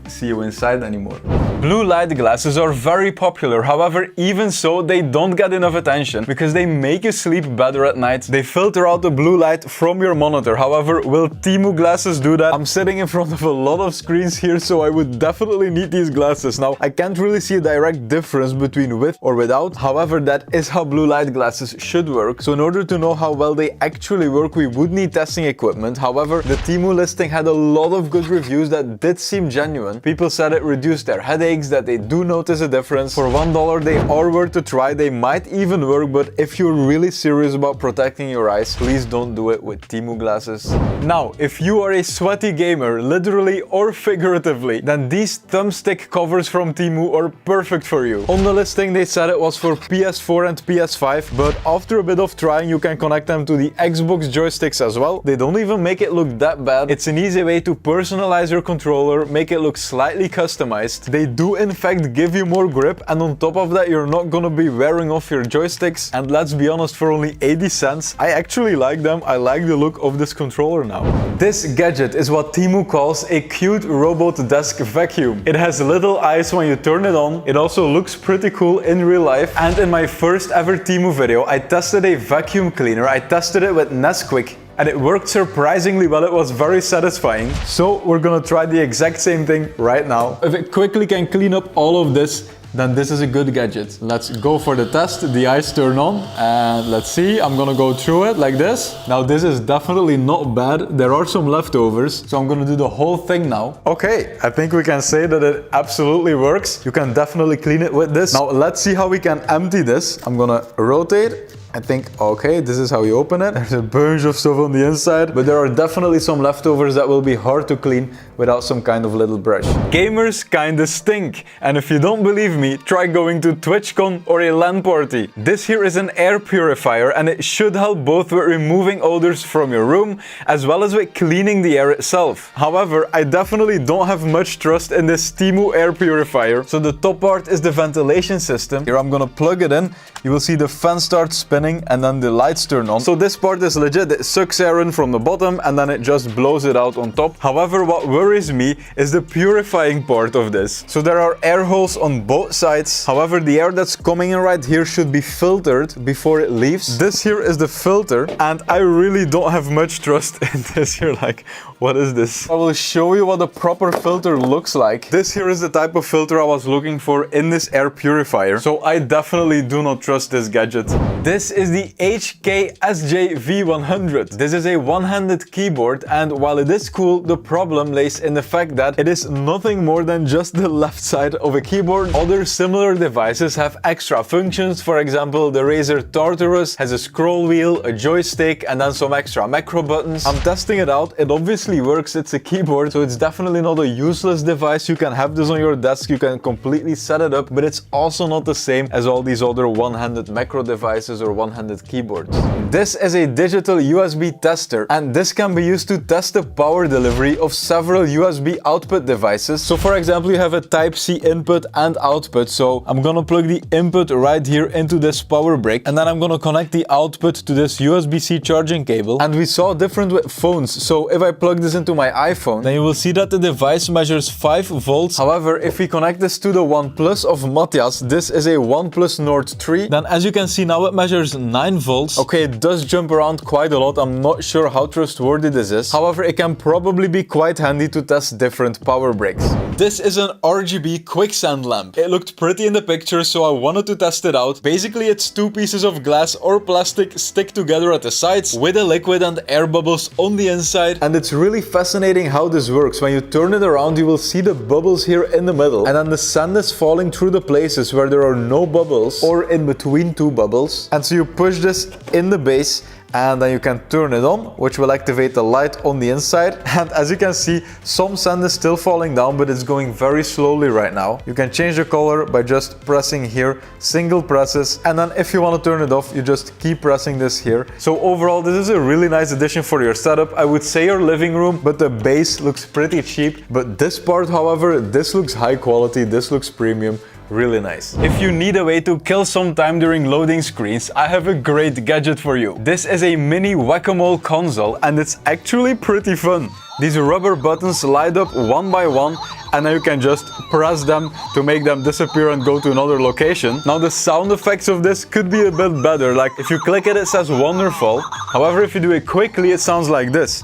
see you inside anymore. Blue light glasses are very popular, however, even so, they don't get enough attention because they make you sleep better at night. They filter out the blue light from your monitor. However, will Temu glasses do that? I'm sitting in front of a lot of screens here, so I would definitely need these glasses. Now, I can't really see a direct difference between with or without. However, that is how blue light glasses should work. So in order to know how well they actually work, we would need testing equipment. However, the Temu listing had a lot of good reviews that did seem genuine. People said it reduced their headaches, that they do notice a difference. For $1, they are worth a try. They might even work, but if you're really serious about protecting your eyes, please don't do it with Temu glasses. Now, if you are a sweaty gamer, literally or figuratively, then these thumbstick covers from Temu are perfect for you. On the listing, they said it was for PS4 and PS5, but after a bit of trying, you can connect them to the Xbox joysticks as well. They don't even make it look that bad. It's an easy way to personalize your controller, make it look slightly customized. They do in fact give you more grip, and on top of that, you're not gonna be wearing off your joysticks. And let's be honest, for only 80 cents, I actually like them. I like the look of this controller now. This gadget is what Temu calls a cute robot desk vacuum. It has little eyes when you turn it on. It also looks pretty cool in real life. And in my first ever Temu video, I tested a vacuum cleaner. I tested it with Nesquik, and it worked surprisingly well. It was very satisfying. So we're gonna try the exact same thing right now. If it quickly can clean up all of this then this is a good gadget. Let's go for the test. The eyes turn on and let's see. I'm gonna go through it like this. Now this is definitely not bad. There are some leftovers, so I'm gonna do the whole thing now. Okay, I think we can say that it absolutely works. You can definitely clean it with this. Now let's see how we can empty this. I'm gonna rotate. I think, okay, this is how you open it. There's a bunch of stuff on the inside, but there are definitely some leftovers that will be hard to clean without some kind of little brush. Gamers kinda stink. And if you don't believe me, try going to TwitchCon or a LAN party. This here is an air purifier and it should help both with removing odors from your room as well as with cleaning the air itself. However, I definitely don't have much trust in this Temu air purifier. So the top part is the ventilation system. Here I'm gonna plug it in. You will see the fan start spinning and then the lights turn on. So this part is legit. It sucks air in from the bottom and then it just blows it out on top. However, what worries me is the purifying part of this. So there are air holes on both sides. However, the air that's coming in right here should be filtered before it leaves. This here is the filter and I really don't have much trust in this here. Like, what is this? I will show you what a proper filter looks like. This here is the type of filter I was looking for in this air purifier. So I definitely do not trust this gadget. This is the HKSJ V100. This is a one-handed keyboard and while it is cool, the problem lays in the fact that it is nothing more than just the left side of a keyboard. Other similar devices have extra functions. For example, the Razer Tartarus has a scroll wheel, a joystick and then some extra macro buttons. I'm testing it out. It obviously works. It's a keyboard, so it's definitely not a useless device. You can have this on your desk. You can completely set it up, but it's also not the same as all these other one-handed macro devices or one-handed keyboards. This is a digital USB tester and this can be used to test the power delivery of several USB output devices. So for example, you have a Type-C input and output. So I'm gonna plug the input right here into this power brick and then I'm gonna connect the output to this USB-C charging cable. And we saw different with phones. So if I plug this into my iPhone, then you will see that the device measures 5 volts. However, if we connect this to the OnePlus of Matthias, this is a OnePlus Nord 3, then as you can see now it measures 9 volts. Okay, it does jump around quite a lot. I'm not sure how trustworthy this is. However, it can probably be quite handy to test different power bricks. This is an RGB Quicksand Lamp. It looked pretty in the picture, so I wanted to test it out. Basically, it's 2 pieces of glass or plastic stick together at the sides with a liquid and air bubbles on the inside. And it's really fascinating how this works. When you turn it around, you will see the bubbles here in the middle. And then the sand is falling through the places where there are no bubbles or in between 2 bubbles. And so you push this in the base and then you can turn it on, which will activate the light on the inside. And as you can see, some sand is still falling down, but it's going very slowly right now. You can change the color by just pressing here, single presses. And then if you want to turn it off, you just keep pressing this here. So overall, this is a really nice addition for your setup. I would say your living room, but the base looks pretty cheap. But this part, however, this looks high quality, this looks premium. Really nice. If you need a way to kill some time during loading screens, I have a great gadget for you. This is a mini whack-a-mole console and it's actually pretty fun. These rubber buttons light up one by one and then you can just press them to make them disappear and go to another location. Now the sound effects of this could be a bit better. Like if you click it, it says wonderful. However, if you do it quickly, it sounds like this.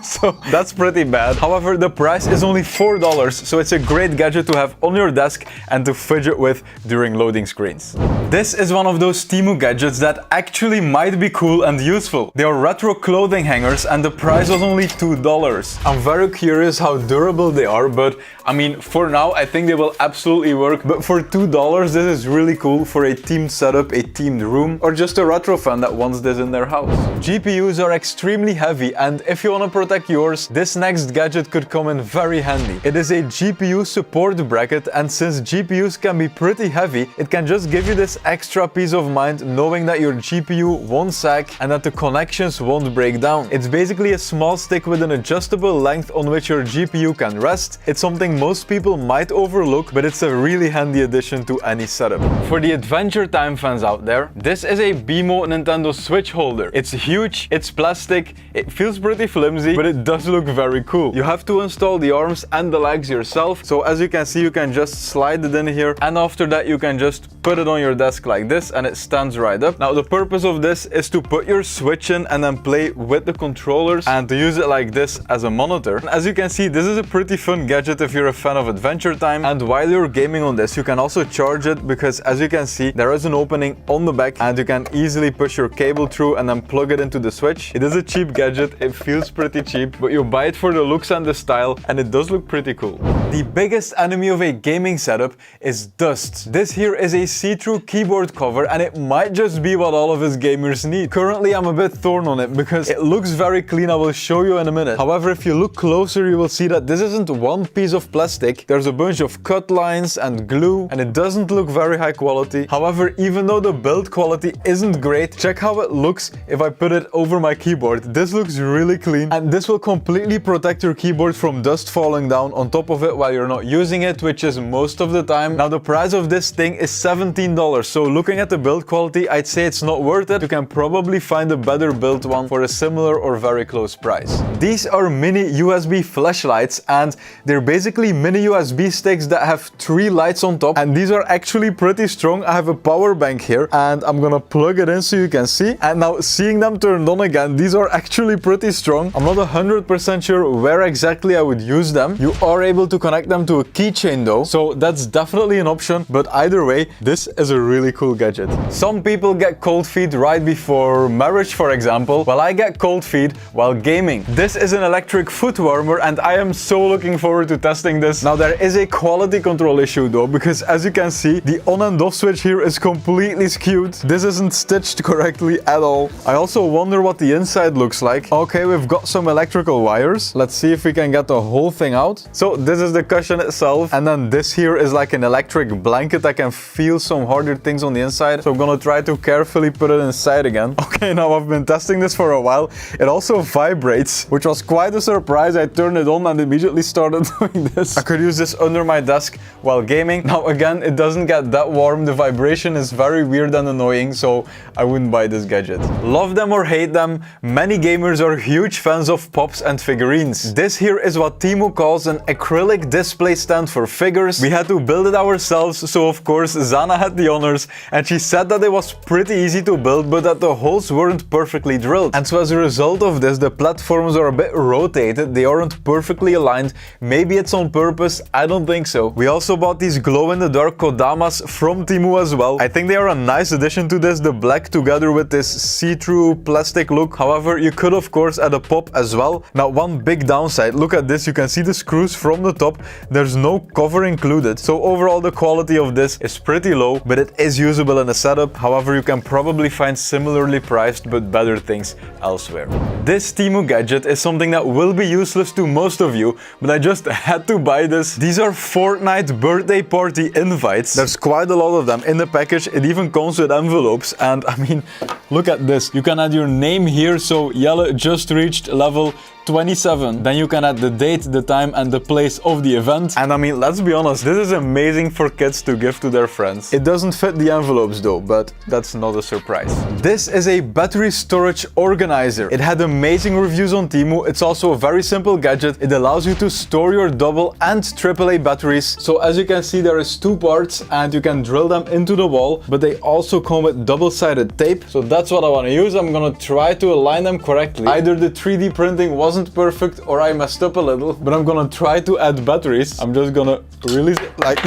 So that's pretty bad. However, the price is only $4, so it's a great gadget to have on your desk and to fidget with during loading screens. This is one of those Temu gadgets that actually might be cool and useful. They are retro clothing hangers and the price was only $2. I'm very curious how durable they are, but I mean, for now, I think they will absolutely work. But for $2, this is really cool for a themed setup, a themed room, or just a retro fan that wants this in their house. GPUs are extremely heavy, and if you want to protect yours, this next gadget could come in very handy. It is a GPU support bracket, and since GPUs can be pretty heavy, it can just give you this extra peace of mind knowing that your GPU won't sag and that the connections won't break down. It's basically a small stick with an adjustable length on which your GPU can rest. It's something most people might overlook, but it's a really handy addition to any setup. For the Adventure Time fans out there, this is a BMO Nintendo Switch Holder. It's huge, it's plastic, it feels pretty flimsy, but it does look very cool. You have to install the arms and the legs yourself, so as you can see, you can just slide it in here, and after that you can just put it on your desk like this and it stands right up. Now the purpose of this is to put your Switch in and then play with the controllers and to use it like this as a monitor. And as you can see, this is a pretty fun gadget if you're a fan of Adventure Time. And while you're gaming on this, you can also charge it because as you can see, there is an opening on the back and you can easily push your cable through and then plug it into the Switch. It is a cheap gadget, it feels pretty cheap, but you buy it for the looks and the style and it does look pretty cool. The biggest enemy of a gaming setup is dust. This here is a see-through keyboard cover and it might just be what all of us gamers need. Currently I'm a bit torn on it because it looks very clean, I will show you in a minute. However, if you look closer you will see that this isn't one piece of plastic. There's a bunch of cut lines and glue and it doesn't look very high quality. However, even though the build quality isn't great, check how it looks if I put it over my keyboard. This looks really clean and this will completely protect your keyboard from dust falling down on top of it while you're not using it, which is most of the time. Now the price of this thing is $17, so looking at the build quality, I'd say it's not worth it. You can probably find a better built one for a similar or very close price. These are mini USB flashlights and they're basically mini USB sticks that have 3 lights on top and these are actually pretty strong. I have a power bank here and I'm gonna plug it in so you can see. And now seeing them turned on again, these are actually pretty strong. I'm not 100% sure where exactly I would use them. You are able to connect them to a keychain though, so that's definitely an option, but either way, this is a really cool gadget. Some people get cold feet right before marriage, for example, while I get cold feet while gaming. This is an electric foot warmer and I am so looking forward to testing this. Now there is a quality control issue though, because as you can see, the on and off switch here is completely skewed. This isn't stitched correctly at all. I also wonder what the inside looks like. Okay, we've got some electrical wires. Let's see if we can get the whole thing out. So this is the cushion itself and then this here is like an electric blanket. I can feel some harder things on the inside, so I'm gonna try to carefully put it inside again. Okay, now I've been testing this for a while. It also vibrates, which was quite a surprise. I turned it on and immediately started doing this. I could use this under my desk while gaming. Now again, it doesn't get that warm. The vibration is very weird and annoying, so I wouldn't buy this gadget. Love them or hate them, many gamers are huge fans of pops and figurines. This here is what Temu calls an acrylic display stand for figures. We had to build it ourselves, so of course Zana had the honors and she said that it was pretty easy to build but that the holes weren't perfectly drilled. And so as a result of this, the platforms are a bit rotated, they aren't perfectly aligned. Maybe it's on purpose, I don't think so. We also bought these glow-in-the-dark Kodamas from Temu as well. I think they are a nice addition to this, the black together with this see-through plastic look. However, you could of course add a pop as well. Now one big downside, look at this, you can see the screws from the top. There's no cover included, so overall the quality of this is pretty low, but it is usable in a setup. However, you can probably find similarly priced but better things elsewhere. This Temu gadget is something that will be useless to most of you, but I just had to buy this. These are Fortnite birthday party invites. There's quite a lot of them in the package. It even comes with envelopes and I mean, look at this. You can add your name here, so Jelle just reached level 27. Then you can add the date, the time and the place of the event. And I mean, let's be honest, this is amazing for kids to give to their friends. It doesn't fit the envelopes though, but that's not a surprise. This is a battery storage organizer. It had amazing reviews on Temu. It's also a very simple gadget. It allows you to store your double and AAA batteries. So as you can see, there is 2 parts and you can drill them into the wall, but they also come with double-sided tape. So that's what I want to use. I'm gonna try to align them correctly. Either the 3D printing wasn't perfect or I messed up a little, but I'm gonna try to add batteries. I'm just gonna release it like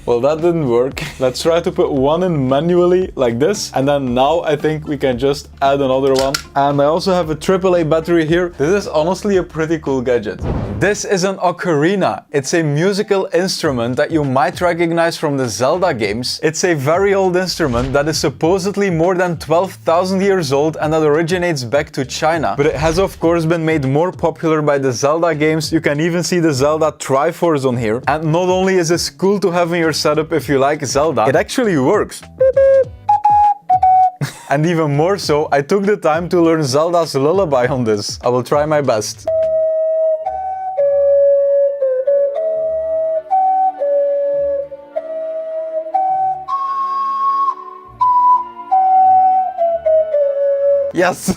well, that didn't work. Let's try to put one in manually like this. And then now I think we can just add another one. And I also have a AAA battery here. This is honestly a pretty cool gadget. This is an ocarina. It's a musical instrument that you might recognize from the Zelda games. It's a very old instrument that is supposedly more than 12,000 years old and that originates back to China. But it has of course been made more popular by the Zelda games. You can even see the Zelda Triforce on here. And not only is this cool to have in your setup if you like Zelda, it actually works. And even more so, I took the time to learn Zelda's lullaby on this. I will try my best. Yes!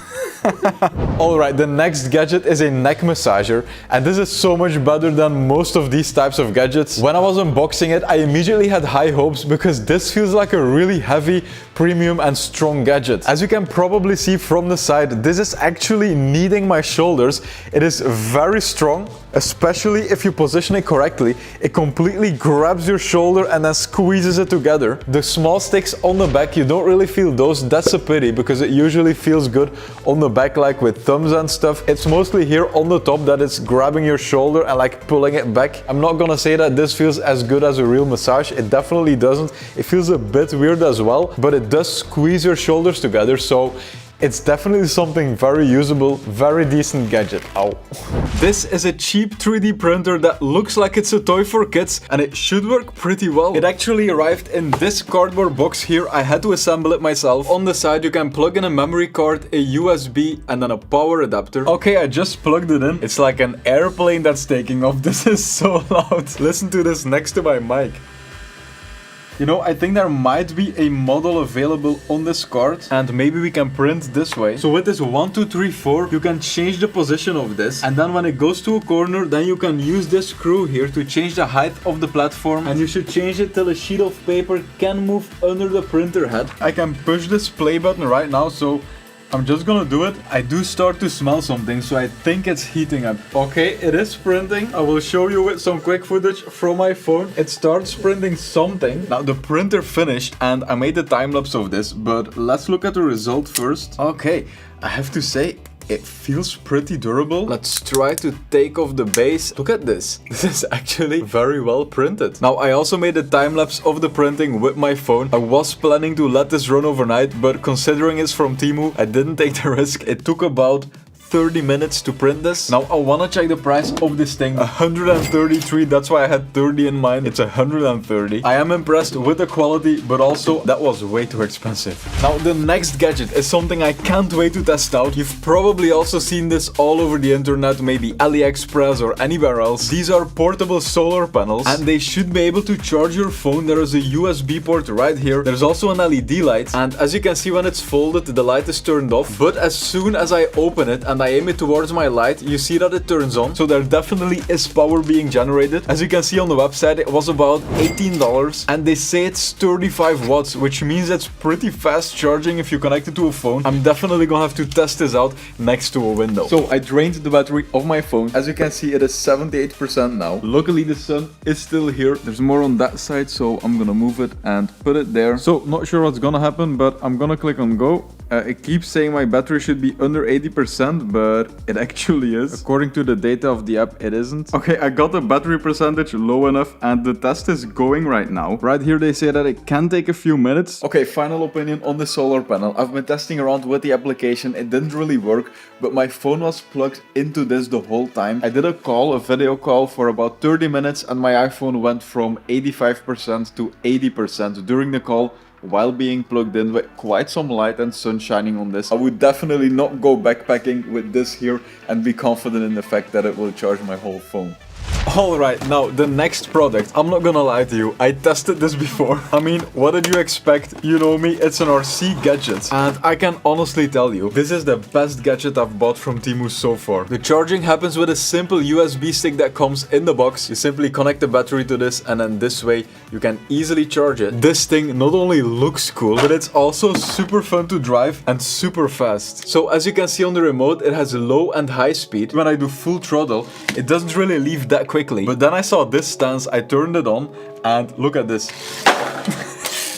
Alright, the next gadget is a neck massager, and this is so much better than most of these types of gadgets. When I was unboxing it, I immediately had high hopes because this feels like a really heavy, premium and strong gadget. As you can probably see from the side, this is actually kneading my shoulders. It is very strong, especially if you position it correctly. It completely grabs your shoulder and then squeezes it together. The small sticks on the back, you don't really feel those. That's a pity because it usually feels good on the back, like with thumbs and stuff. It's mostly here on the top that it's grabbing your shoulder and like pulling it back. I'm not gonna say that this feels as good as a real massage. It definitely doesn't. It feels a bit weird as well, but it does squeeze your shoulders together, so it's definitely something very usable, very decent gadget. Ow. This is a cheap 3D printer that looks like it's a toy for kids, and it should work pretty well. It actually arrived in this cardboard box here. I had to assemble it myself. On the side you can plug in a memory card, a USB and then a power adapter. Okay, I just plugged it in. It's like an airplane that's taking off. This is so loud. Listen to this next to my mic. You know, I think there might be a model available on this card, and maybe we can print this way. So with this 1, 2, 3, 4, you can change the position of this, and then when it goes to a corner, then you can use this screw here to change the height of the platform, and you should change it till a sheet of paper can move under the printer head. I can push this play button right now, so I'm just gonna do it. I do start to smell something, so I think it's heating up. Okay, it is printing. I will show you with some quick footage from my phone. It starts printing something. Now the printer finished and I made a time lapse of this, but let's look at the result first. Okay, I have to say, it feels pretty durable. Let's try to take off the base. Look at this. This is actually very well printed. Now, I also made a time lapse of the printing with my phone. I was planning to let this run overnight, but considering it's from Temu, I didn't take the risk. It took about 30 minutes to print this. Now I wanna check the price of this thing. 133, that's why I had 30 in mind. It's 130. I am impressed with the quality, but also that was way too expensive. Now the next gadget is something I can't wait to test out. You've probably also seen this all over the internet, maybe AliExpress or anywhere else. These are portable solar panels and they should be able to charge your phone. There is a USB port right here. There's also an LED light, and as you can see, when it's folded, the light is turned off, but as soon as I open it and I aim it towards my light, you see that it turns on. So there definitely is power being generated. As you can see on the website, it was about $18 and they say it's 35 watts, which means it's pretty fast charging if you connect it to a phone. I'm definitely gonna have to test this out next to a window. So I drained the battery of my phone. As you can see, it is 78% now. Luckily the sun is still here. There's more on that side, so I'm gonna move it and put it there. So not sure what's gonna happen, but I'm gonna click on go. It keeps saying my battery should be under 80%, but it actually is. According to the data of the app, it isn't. Okay, I got the battery percentage low enough and the test is going right now. Right here they say that it can take a few minutes. Okay, final opinion on the solar panel. I've been testing around with the application. It didn't really work, but my phone was plugged into this the whole time. I did a video call for about 30 minutes and my iPhone went from 85% to 80% during the call, while being plugged in with quite some light and sun shining on this. I would definitely not go backpacking with this here and be confident in the fact that it will charge my whole phone. Alright, now the next product. I'm not gonna lie to you, I tested this before. I mean, what did you expect? You know me, it's an RC gadget. And I can honestly tell you, this is the best gadget I've bought from Temu so far. The charging happens with a simple USB stick that comes in the box. You simply connect the battery to this and then this way you can easily charge it. This thing not only looks cool, but it's also super fun to drive and super fast. So as you can see on the remote, it has low and high speed. When I do full throttle, it doesn't really leave that quickly. But then I saw this stance, I turned it on, and look at this.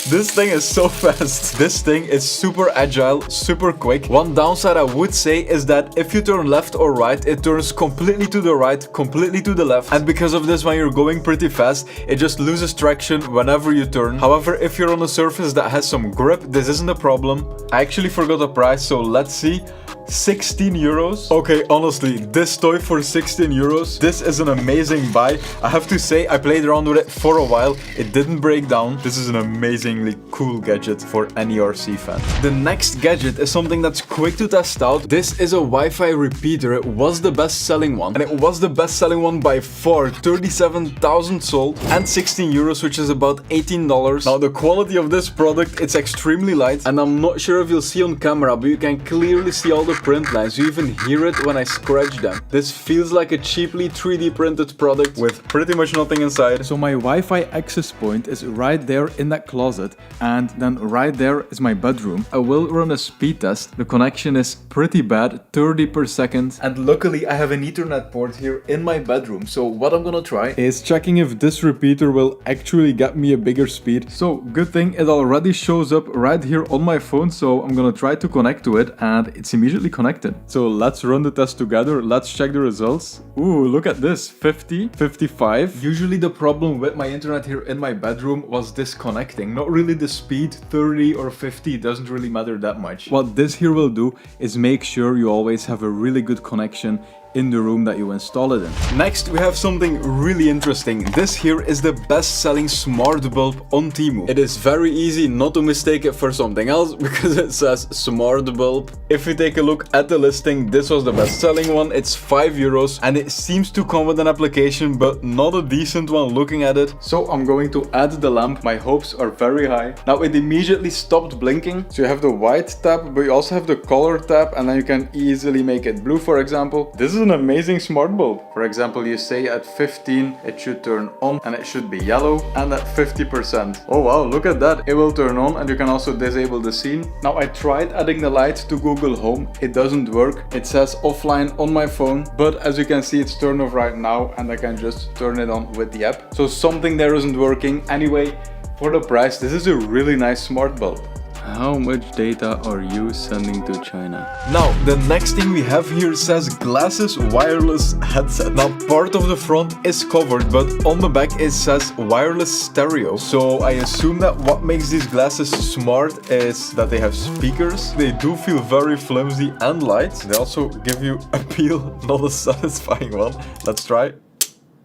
This thing is so fast. This thing is super agile, super quick. One downside I would say is that if you turn left or right, it turns completely to the right, completely to the left. And because of this, when you're going pretty fast, it just loses traction whenever you turn. However, if you're on a surface that has some grip, this isn't a problem. I actually forgot the price, so let's see. 16 euros. Okay, honestly, this toy for 16 euros, this is an amazing buy. I have to say, I played around with it for a while. It didn't break down. This is an amazingly cool gadget for any RC fan. The next gadget is something that's quick to test out. This is a Wi-Fi repeater. It was the best-selling one, and it was the best-selling one by far. 37,000 sold and 16 euros, which is about $18. Now, the quality of this product, it's extremely light, and I'm not sure if you'll see on camera, but you can clearly see all all the print lines. You even hear it when I scratch them. This feels like a cheaply 3D printed product with pretty much nothing inside. So my Wi-Fi access point is right there in that closet, and then right there is my bedroom. I will run a speed test. The connection is pretty bad, 30 per second, and luckily I have an Ethernet port here in my bedroom. So what I'm gonna try is checking if this repeater will actually get me a bigger speed. So good thing it already shows up right here on my phone, so I'm gonna try to connect to it, and it's immediately connected. So let's run the test together. Let's check the results. Ooh, look at this, 50, 55. Usually the problem with my internet here in my bedroom was disconnecting, not really the speed. 30 or 50 doesn't really matter that much. What this here will do is make sure you always have a really good connection in the room that you install it in. Next, we have something really interesting. This here is the best-selling smart bulb on Temu. It is very easy not to mistake it for something else because it says smart bulb. If you take a look at the listing, this was the best-selling one. It's €5 and it seems to come with an application, but not a decent one looking at it. So I'm going to add the lamp. My hopes are very high. Now it immediately stopped blinking. So you have the white tab, but you also have the color tab, and then you can easily make it blue, for example. This is an amazing smart bulb. For example, you say at 15 it should turn on and it should be yellow, and at 50%. Oh wow, look at that. It will turn on, and you can also disable the scene. Now I tried adding the light to Google Home. It doesn't work. It says offline on my phone, but as you can see it's turned off right now, and I can just turn it on with the app. So something there isn't working. Anyway, for the price, this is a really nice smart bulb. How much data are you sending to China? Now, the next thing we have here says glasses wireless headset. Now, part of the front is covered, but on the back it says wireless stereo. So I assume that what makes these glasses smart is that they have speakers. They do feel very flimsy and light. They also give you a peel, not a satisfying one. Let's try.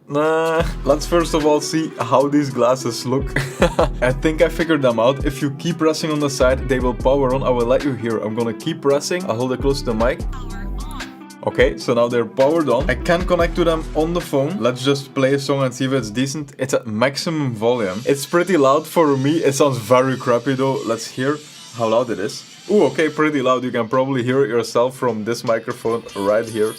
Let's first of all see how these glasses look. I think I figured them out. If you keep pressing on the side, they will power on. I will let you hear. I'm gonna keep pressing. I'll hold it close to the mic. Okay, so now they're powered on. I can connect to them on the phone. Let's just play a song and see if it's decent. It's at maximum volume. It's pretty loud for me. It sounds very crappy though. Let's hear how loud it is. Ooh, okay, pretty loud. You can probably hear it yourself from this microphone right here.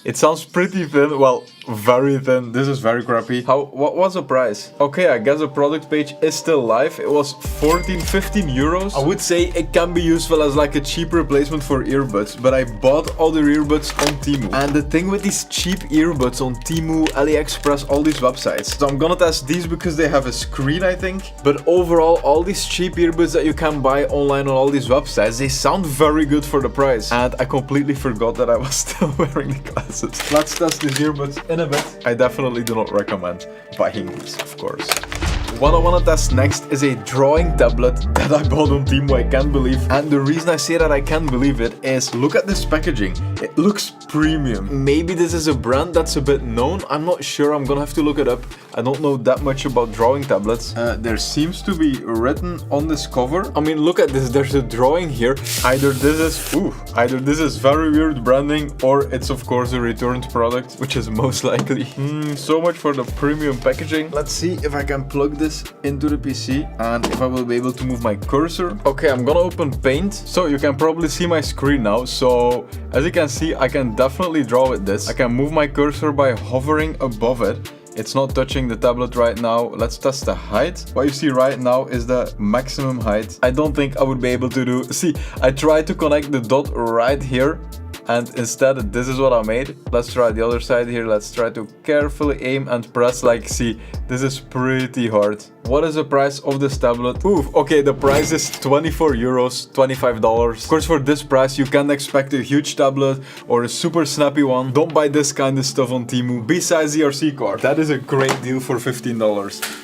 It sounds pretty thin, well, very thin. This is very crappy. What was the price? Okay, I guess the product page is still live. It was 15 euros. I would say it can be useful as like a cheap replacement for earbuds, but I bought other earbuds on Temu. And the thing with these cheap earbuds on Temu, AliExpress, all these websites. So I'm gonna test these because they have a screen, I think. But overall, all these cheap earbuds that you can buy online on all these websites, they sound very good for the price. And I completely forgot that I was still wearing the glasses. Let's test these earbuds in a bit. I definitely do not recommend buying these, of course. What I want to test next is a drawing tablet that I bought on Temu. I can't believe. And the reason I say that I can't believe it is look at this packaging. It looks premium. Maybe this is a brand that's a bit known. I'm not sure. I'm gonna have to look it up. I don't know that much about drawing tablets. There seems to be written on this cover. I mean, look at this. There's a drawing here. Either this is very weird branding, or it's of course a returned product, which is most likely. So much for the premium packaging. Let's see if I can plug this into the PC and if I will be able to move my cursor. Okay, I'm gonna open Paint. So you can probably see my screen now. So as you can see, I can definitely draw with this. I can move my cursor by hovering above it. It's not touching the tablet right now. Let's test the height. What you see right now is the maximum height. I don't think I would be able to do. See, I tried to connect the dot right here, and instead this is what I made. Let's try the other side here. Let's try to carefully aim and press. Like, see, this is pretty hard. What is the price of this tablet? Ooh, okay, the price is 24 euros, $25. Of course, for this price, you can't expect a huge tablet or a super snappy one. Don't buy this kind of stuff on Temu. Besides the RC card, that is a great deal for $15.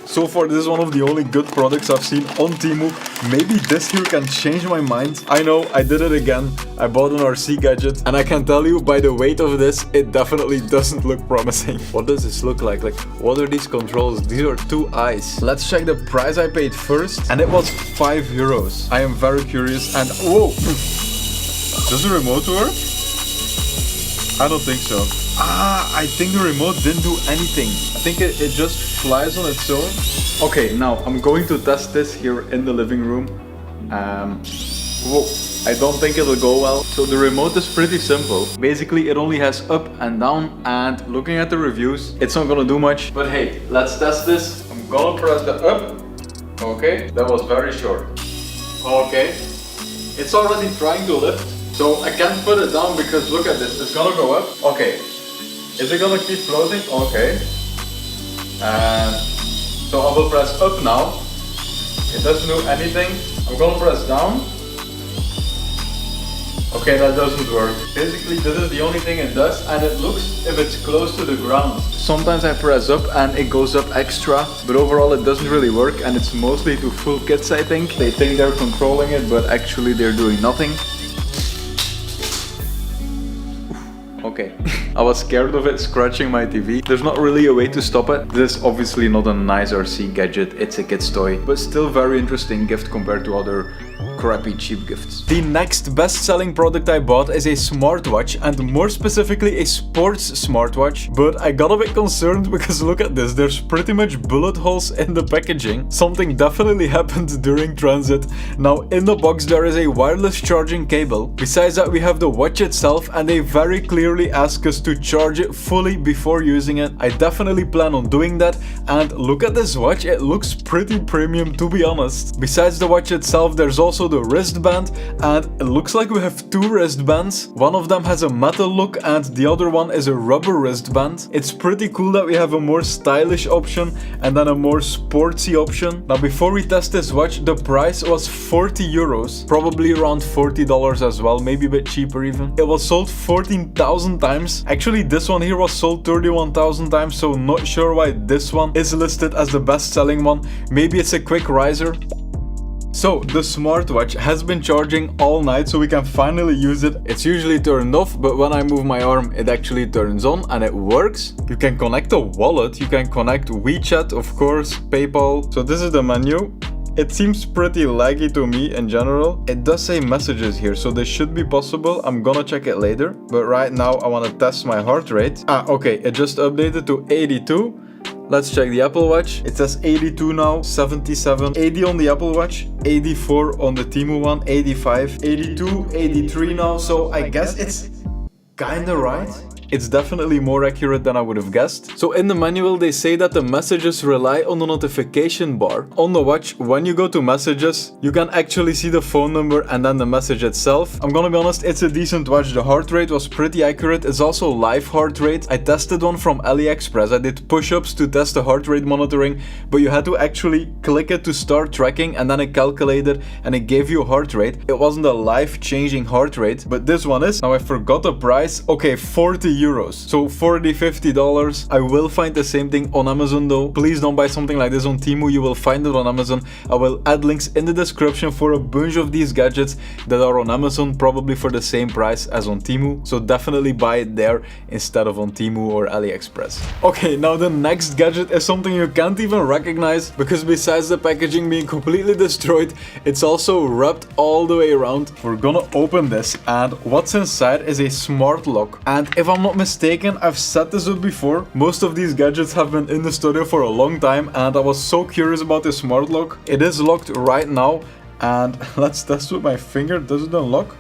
So far, this is one of the only good products I've seen on Temu. Maybe this here can change my mind. I know, I did it again. I bought an RC gadget, and I can tell you by the weight of this, it definitely doesn't look promising. What does this look like? Like, what are these controls? These are two eyes. Let's check the price I paid first, and it was 5 euros. I am very curious, and whoa! Does the remote work? I don't think so. I think the remote didn't do anything. I think it just flies on its own. Okay, now I'm going to test this here in the living room. Whoa, I don't think it'll go well. So the remote is pretty simple. Basically, it only has up and down, and looking at the reviews, it's not gonna do much. But hey, let's test this. I'm gonna press the up. Okay, that was very short. Okay, it's already trying to lift. So I can't put it down because look at this, it's gonna go up. Okay, is it gonna keep floating? Okay. And so I will press up now. It doesn't do anything. I'm gonna press down. Okay, that doesn't work. Basically, this is the only thing it does, and it looks if it's close to the ground. Sometimes I press up and it goes up extra, but overall it doesn't really work, and it's mostly to full kids, I think. They think they're controlling it, but actually they're doing nothing. Okay. I was scared of it scratching my TV. There's not really a way to stop it. This is obviously not a nice RC gadget, it's a kid's toy, but still very interesting gift compared to other crappy cheap gifts. The next best-selling product I bought is a smartwatch, and more specifically a sports smartwatch, but I got a bit concerned because look at this, there's pretty much bullet holes in the packaging. Something definitely happened during transit. Now in the box there is a wireless charging cable. Besides that, we have the watch itself, and they very clearly ask us to charge it fully before using it. I definitely plan on doing that, and look at this watch, it looks pretty premium to be honest. Besides the watch itself, there's also the wristband, and it looks like we have two wristbands. One of them has a metal look and the other one is a rubber wristband. It's pretty cool that we have a more stylish option and then a more sportsy option. Now before we test this watch, the price was 40 euros, probably around $40 as well, maybe a bit cheaper even. It was sold 14,000 times. Actually this one here was sold 31,000 times, so not sure why this one is listed as the best selling one. Maybe it's a quick riser. So the smartwatch has been charging all night, so we can finally use it. It's usually turned off, but when I move my arm it actually turns on and it works. You can connect a wallet, you can connect WeChat, of course, PayPal. So this is the menu. It seems pretty laggy to me in general. It does say messages here, so this should be possible. I'm gonna check it later, but right now I want to test my heart rate. Okay, it just updated to 82. Let's check the Apple Watch. It says 82 now, 77, 80 on the Apple Watch, 84 on the Temu one, 85, 82, 83 now, so I guess it's kinda right. It's definitely more accurate than I would have guessed. So in the manual they say that the messages rely on the notification bar. On the watch, when you go to messages, you can actually see the phone number and then the message itself. I'm gonna be honest, it's a decent watch. The heart rate was pretty accurate. It's also live heart rate. I tested one from AliExpress. I did push-ups to test the heart rate monitoring, but you had to actually click it to start tracking and then it calculated and it gave you a heart rate. It wasn't a life-changing heart rate, but this one is. Now I forgot the price. Okay, 40 euros. So $40-50. I will find the same thing on Amazon though. Please don't buy something like this on Temu. You will find it on Amazon. I will add links in the description for a bunch of these gadgets that are on Amazon, probably for the same price as on Temu. So definitely buy it there instead of on Temu or AliExpress. Okay, now the next gadget is something you can't even recognize, because besides the packaging being completely destroyed, it's also wrapped all the way around. We're gonna open this, and what's inside is a smart lock. And if I'm not mistaken, I've set this up before. Most of these gadgets have been in the studio for a long time, and I was so curious about this smart lock. It is locked right now, and let's test with my finger. Does it unlock?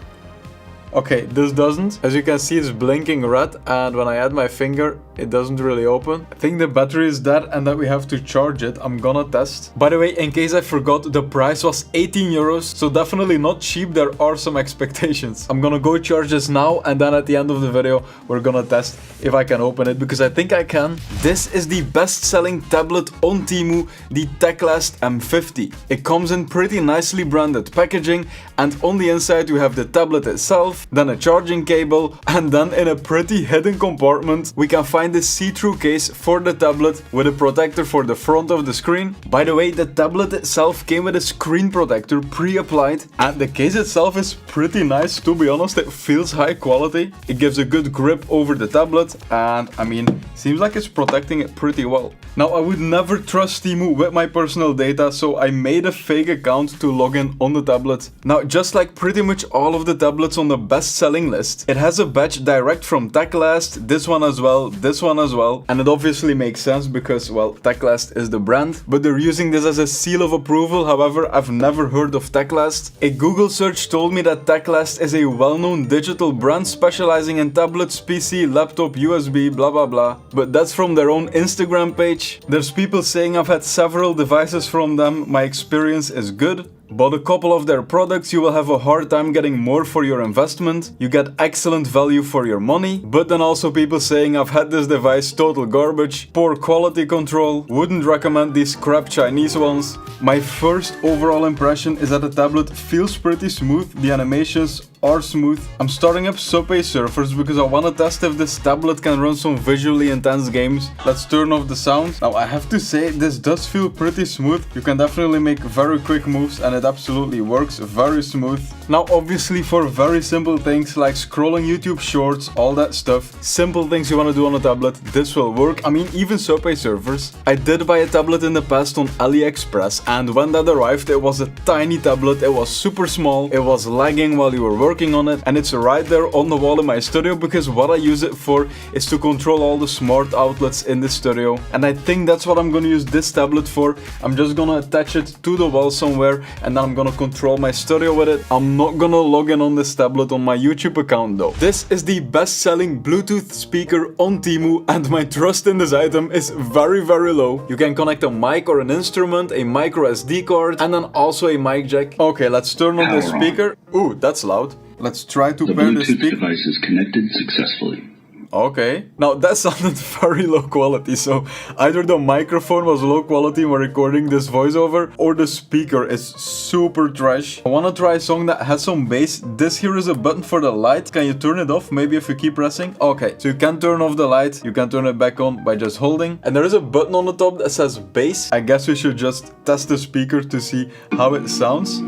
Okay, this doesn't. As you can see, it's blinking red, and when I add my finger, it doesn't really open. I think the battery is dead and that we have to charge it. I'm gonna test. By the way, in case I forgot, the price was 18 euros, so definitely not cheap. There are some expectations. I'm gonna go charge this now, and then at the end of the video, we're gonna test if I can open it, because I think I can. This is the best-selling tablet on Temu, the Teclast M50. It comes in pretty nicely branded packaging, and on the inside we have the tablet itself, then a charging cable, and then in a pretty hidden compartment we can find this see-through case for the tablet with a protector for the front of the screen. By the way, the tablet itself came with a screen protector pre-applied, and the case itself is pretty nice. To be honest, it feels high quality. It gives a good grip over the tablet, and I mean, seems like it's protecting it pretty well. Now, I would never trust Temu with my personal data, so I made a fake account to log in on the tablet. Now, just like pretty much all of the tablets on the best-selling list, it has a badge direct from Teclast, this one as well, and it obviously makes sense because, well, Teclast is the brand, but they're using this as a seal of approval. However, I've never heard of Teclast. A Google search told me that Teclast is a well-known digital brand specializing in tablets, PC, laptop, USB, blah blah blah, but that's from their own Instagram page. There's people saying I've had several devices from them, my experience is good. Bought a couple of their products, you will have a hard time getting more for your investment. You get excellent value for your money. But then also people saying I've had this device, total garbage, poor quality control, wouldn't recommend these crap Chinese ones. My first overall impression is that the tablet feels pretty smooth, the animations are smooth. I'm starting up Subway Surfers because I want to test if this tablet can run some visually intense games. Let's turn off the sound. Now I have to say this does feel pretty smooth. You can definitely make very quick moves and it absolutely works very smooth. Now obviously for very simple things like scrolling YouTube shorts, all that stuff, simple things you want to do on a tablet, this will work. I mean even Subway Surfers. I did buy a tablet in the past on AliExpress and when that arrived it was a tiny tablet, it was super small, it was lagging while you were working on it, and it's right there on the wall in my studio because what I use it for is to control all the smart outlets in the studio, and I think that's what I'm gonna use this tablet for. I'm just gonna attach it to the wall somewhere and then I'm gonna control my studio with it. I'm not gonna log in on this tablet on my YouTube account though. This is the best-selling Bluetooth speaker on Temu and my trust in this item is very low. You can connect a mic or an instrument, a micro SD card, and then also a mic jack. Okay, let's turn on the speaker. Ooh, that's loud. Let's try to pair the speaker. The Bluetooth device is connected successfully. Okay, now that sounded very low quality, so either the microphone was low quality when recording this voiceover, or the speaker is super trash. I wanna try a song that has some bass. This here is a button for the light. Can you turn it off? Maybe if you keep pressing? Okay, so you can turn off the light, you can turn it back on by just holding. And there is a button on the top that says bass. I guess we should just test the speaker to see how it sounds.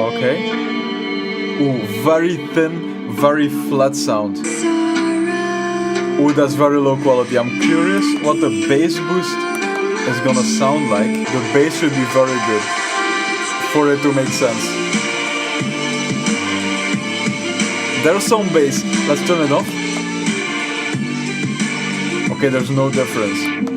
Okay. Ooh, very thin, very flat sound. Ooh, that's very low quality. I'm curious what the bass boost is gonna sound like. The bass should be very good for it to make sense. There's some bass. Let's turn it off. Okay, there's no difference.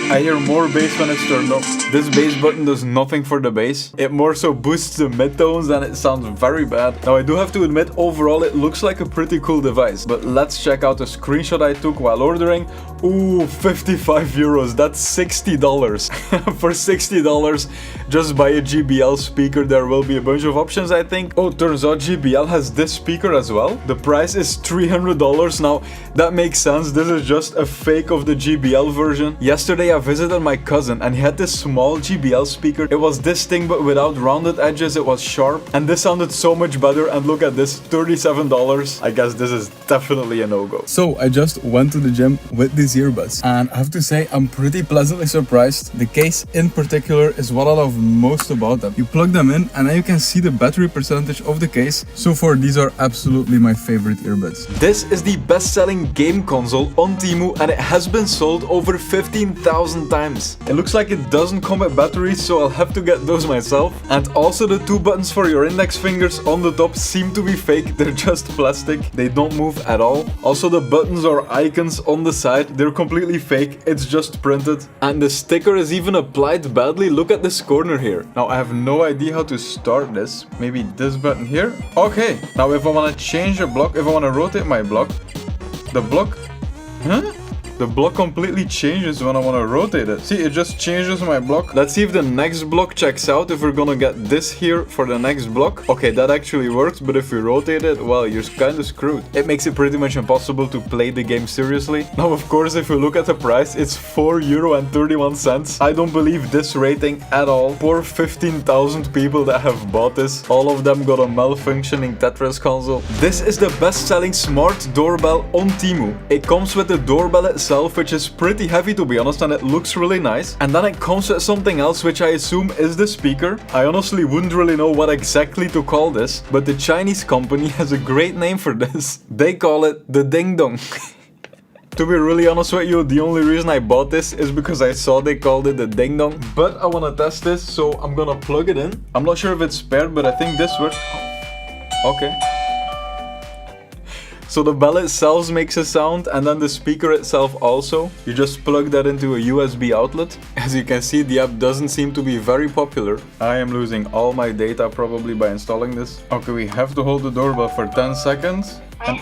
I hear more bass when it's turned off. This bass button does nothing for the bass. It more so boosts the midtones and it sounds very bad. Now I do have to admit, overall it looks like a pretty cool device. But let's check out the screenshot I took while ordering. Ooh, 55 euros. That's $60. For $60, just buy a JBL speaker. There will be a bunch of options, I think. Oh, turns out JBL has this speaker as well. The price is $300. Now, that makes sense. This is just a fake of the JBL version. Yesterday, I visited my cousin and he had this small JBL speaker. It was this thing but without rounded edges. It was sharp and this sounded so much better. And look at this, $37. I guess this is definitely a no-go. So I just went to the gym with these earbuds and I have to say I'm pretty pleasantly surprised. The case in particular is what I love most about them. You plug them in and then you can see the battery percentage of the case. So far these are absolutely my favorite earbuds. This is the best-selling game console on Temu and it has been sold over 15,000 times. It looks like it doesn't come with batteries, so I'll have to get those myself. And also the two buttons for your index fingers on the top seem to be fake. They're just plastic. They don't move at all. Also the buttons or icons on the side, they're completely fake. It's just printed. And the sticker is even applied badly. Look at this corner here. Now I have no idea how to start this. Maybe this button here. Okay. Now if I want to change a block, if I want to rotate my block, the block, the block completely changes when I want to rotate it. See, it just changes my block. Let's see if the next block checks out, if we're gonna get this here for the next block. Okay, that actually works, but if we rotate it, well, you're kind of screwed. It makes it pretty much impossible to play the game seriously. Now, of course, if we look at the price, it's €4.31. I don't believe this rating at all. Poor 15,000 people that have bought this. All of them got a malfunctioning Tetris console. This is the best-selling smart doorbell on Temu. It comes with the doorbell itself, which is pretty heavy to be honest, and it looks really nice. And then it comes with something else, which I assume is the speaker. I honestly wouldn't really know what exactly to call this, but the Chinese company has a great name for this. They call it the ding dong. To be really honest with you, the only reason I bought this is because I saw they called it the Ding Dong. But I want to test this, so I'm gonna plug it in. I'm not sure if it's paired, but I think this works. Okay. So the bell itself makes a sound, and then the speaker itself also. You just plug that into a USB outlet. As you can see, the app doesn't seem to be very popular. I am losing all my data probably by installing this. Okay, we have to hold the doorbell for 10 seconds. Reset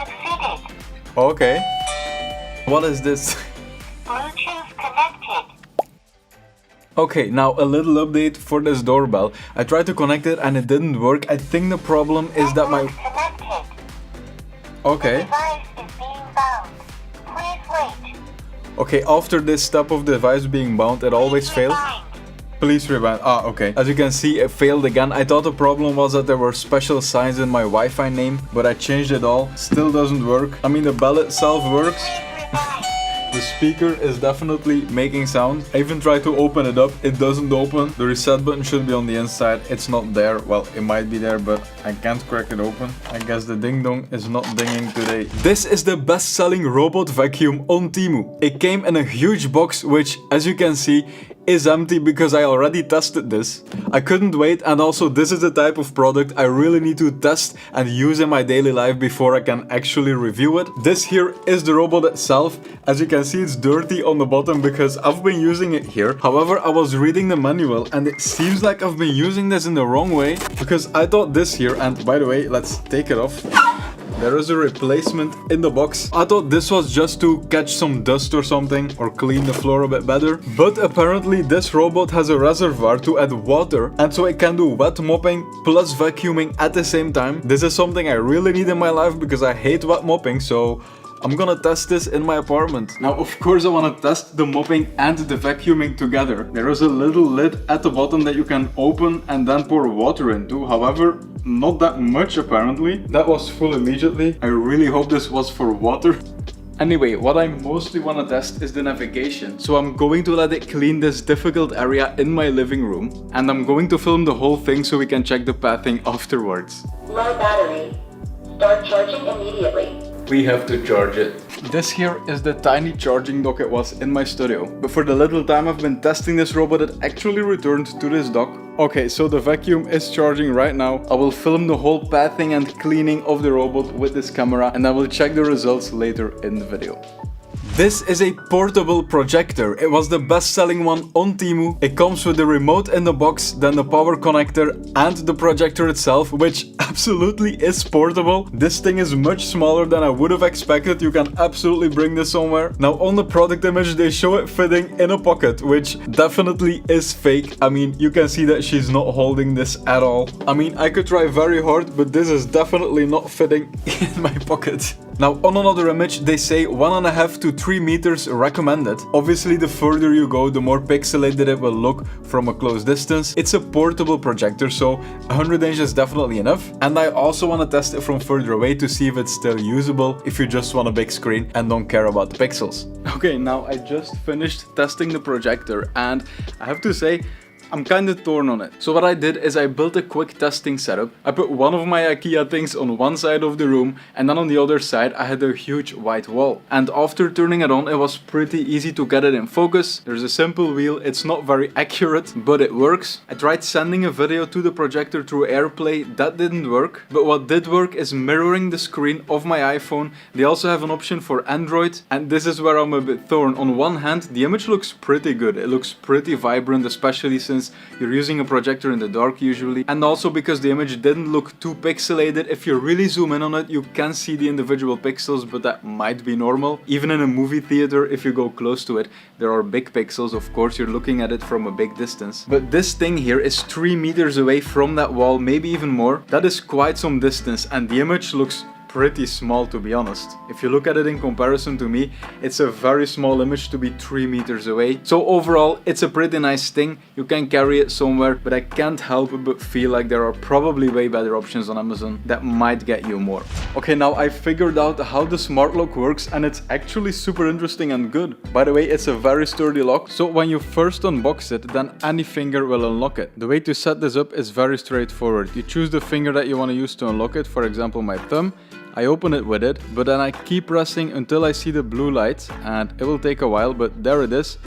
succeeded. Okay. What is this? Bluetooth connected. Okay, now a little update for this doorbell. I tried to connect it and it didn't work. I think the problem is that my... Connected. Okay. Device is being bound. Please wait. Okay, after this step of the device being bound, it always fails. Rewind. Please rewind. Ah, okay. As you can see, it failed again. I thought the problem was that there were special signs in my Wi-Fi name, but I changed it all. Still doesn't work. I mean, the bell itself works. Please rewind. The speaker is definitely making sound. I even tried to open it up. It doesn't open. The reset button should be on the inside. It's not there. Well, it might be there, but I can't crack it open. I guess the ding dong is not dinging today. This is the best-selling robot vacuum on Temu. It came in a huge box, which, as you can see, is empty because I already tested this. I couldn't wait, and also this is the type of product I really need to test and use in my daily life before I can actually review it. This here is the robot itself. As you can see, it's dirty on the bottom because I've been using it here. However, I was reading the manual and it seems like I've been using this in the wrong way, because I thought this here, and by the way, let's take it off. There is a replacement in the box. I thought this was just to catch some dust or something, or clean the floor a bit better. But apparently this robot has a reservoir to add water, and so it can do wet mopping plus vacuuming at the same time. This is something I really need in my life because I hate wet mopping, so I'm gonna test this in my apartment. Now, of course, I wanna test the mopping and the vacuuming together. There is a little lid at the bottom that you can open and then pour water into. However, not that much apparently. That was full immediately. I really hope this was for water. Anyway, what I mostly want to test is the navigation. So I'm going to let it clean this difficult area in my living room. And I'm going to film the whole thing so we can check the pathing afterwards. Low battery. Start charging immediately. We have to charge it. This here is the tiny charging dock it was in my studio. But for the little time I've been testing this robot, it actually returned to this dock. Okay, so the vacuum is charging right now. I will film the whole pathing and cleaning of the robot with this camera, and I will check the results later in the video. This is a portable projector. It was the best-selling one on Temu. It comes with the remote in the box, then the power connector and the projector itself, which absolutely is portable. This thing is much smaller than I would have expected. You can absolutely bring this somewhere. Now, on the product image, they show it fitting in a pocket, which definitely is fake. I mean, you can see that she's not holding this at all. I mean, I could try very hard, but this is definitely not fitting in my pocket. Now, on another image, they say 1.5 to 3 meters recommended. Obviously, the further you go, the more pixelated it will look from a close distance. It's a portable projector, so 100 inches is definitely enough. And I also want to test it from further away to see if it's still usable if you just want a big screen and don't care about the pixels. Okay, now I just finished testing the projector, and I have to say, I'm kinda torn on it. So what I did is I built a quick testing setup. I put one of my IKEA things on one side of the room, and then on the other side I had a huge white wall. And after turning it on, it was pretty easy to get it in focus. There's a simple wheel, it's not very accurate, but it works. I tried sending a video to the projector through AirPlay, that didn't work. But what did work is mirroring the screen of my iPhone. They also have an option for Android, and this is where I'm a bit torn. On one hand, the image looks pretty good. It looks pretty vibrant, especially since you're using a projector in the dark usually, and also because the image didn't look too pixelated. If you really zoom in on it, you can see the individual pixels, but that might be normal. Even in a movie theater, if you go close to it, there are big pixels. Of course, you're looking at it from a big distance. But this thing here is 3 meters away from that wall, maybe even more. That is quite some distance, and the image looks pretty small, to be honest. If you look at it in comparison to me, it's a very small image to be 3 meters away. So overall, it's a pretty nice thing. You can carry it somewhere, but I can't help but feel like there are probably way better options on Amazon that might get you more. Okay, now I figured out how the smart lock works, and it's actually super interesting and good. By the way, it's a very sturdy lock. So when you first unbox it, then any finger will unlock it. The way to set this up is very straightforward. You choose the finger that you want to use to unlock it, for example my thumb. I open it with it, but then I keep pressing until I see the blue light, and it will take a while, but there it is.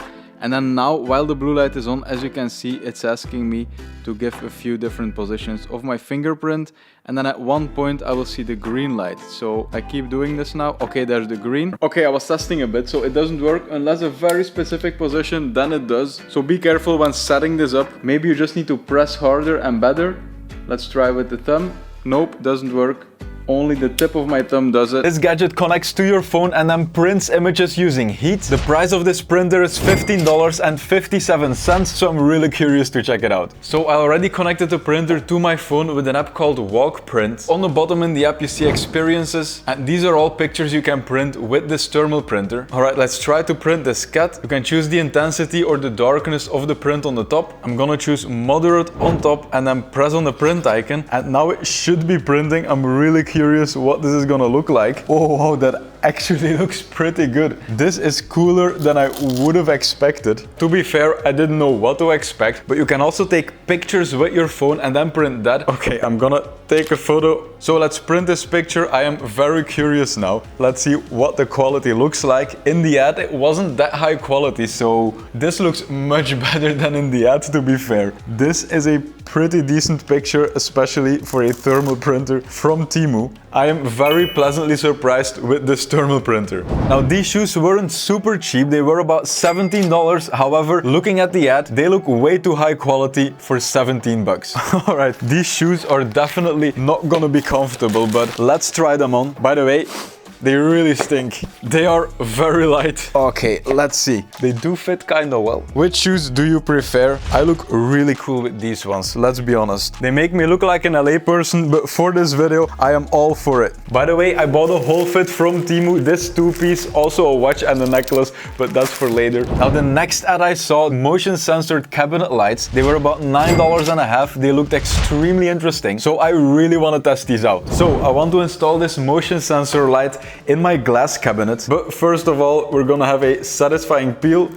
And then now, while the blue light is on, as you can see, it's asking me to give a few different positions of my fingerprint. And then at one point I will see the green light. So I keep doing this now. Okay, there's the green. Okay, I was testing a bit, so it doesn't work unless a very specific position, then it does. So be careful when setting this up. Maybe you just need to press harder and better. Let's try with the thumb. Nope, doesn't work. Only the tip of my thumb does it. This gadget connects to your phone and then prints images using heat. The price of this printer is $15.57, so I'm really curious to check it out. So I already connected the printer to my phone with an app called Walk Print. On the bottom in the app you see experiences, and these are all pictures you can print with this thermal printer. Alright, let's try to print this cat. You can choose the intensity or the darkness of the print on the top. I'm gonna choose moderate on top and then press on the print icon, and now it should be printing. I'm really curious what this is gonna look like. Oh wow, that actually looks pretty good. This is cooler than I would have expected. To be fair, I didn't know what to expect, but you can also take pictures with your phone and then print that. Okay, I'm gonna take a photo. So let's print this picture. I am very curious now. Let's see what the quality looks like. In the ad, it wasn't that high quality, so this looks much better than in the ad, to be fair. This is a pretty decent picture, especially for a thermal printer from Temu. I am very pleasantly surprised with this thermal printer. Now, these shoes weren't super cheap, they were about $17. However, looking at the ad, they look way too high quality for 17 bucks. Alright, these shoes are definitely not gonna be comfortable, but let's try them on. By the way, they really stink. They are very light. Okay, let's see. They do fit kinda well. Which shoes do you prefer? I look really cool with these ones, let's be honest. They make me look like an LA person, but for this video, I am all for it. By the way, I bought a whole fit from Temu. This two-piece, also a watch and a necklace, but that's for later. Now, the next ad I saw, motion-sensored cabinet lights. They were about $9.50. They looked extremely interesting, so I really want to test these out. So, I want to install this motion sensor light in my glass cabinet. But first of all, we're gonna have a satisfying peel.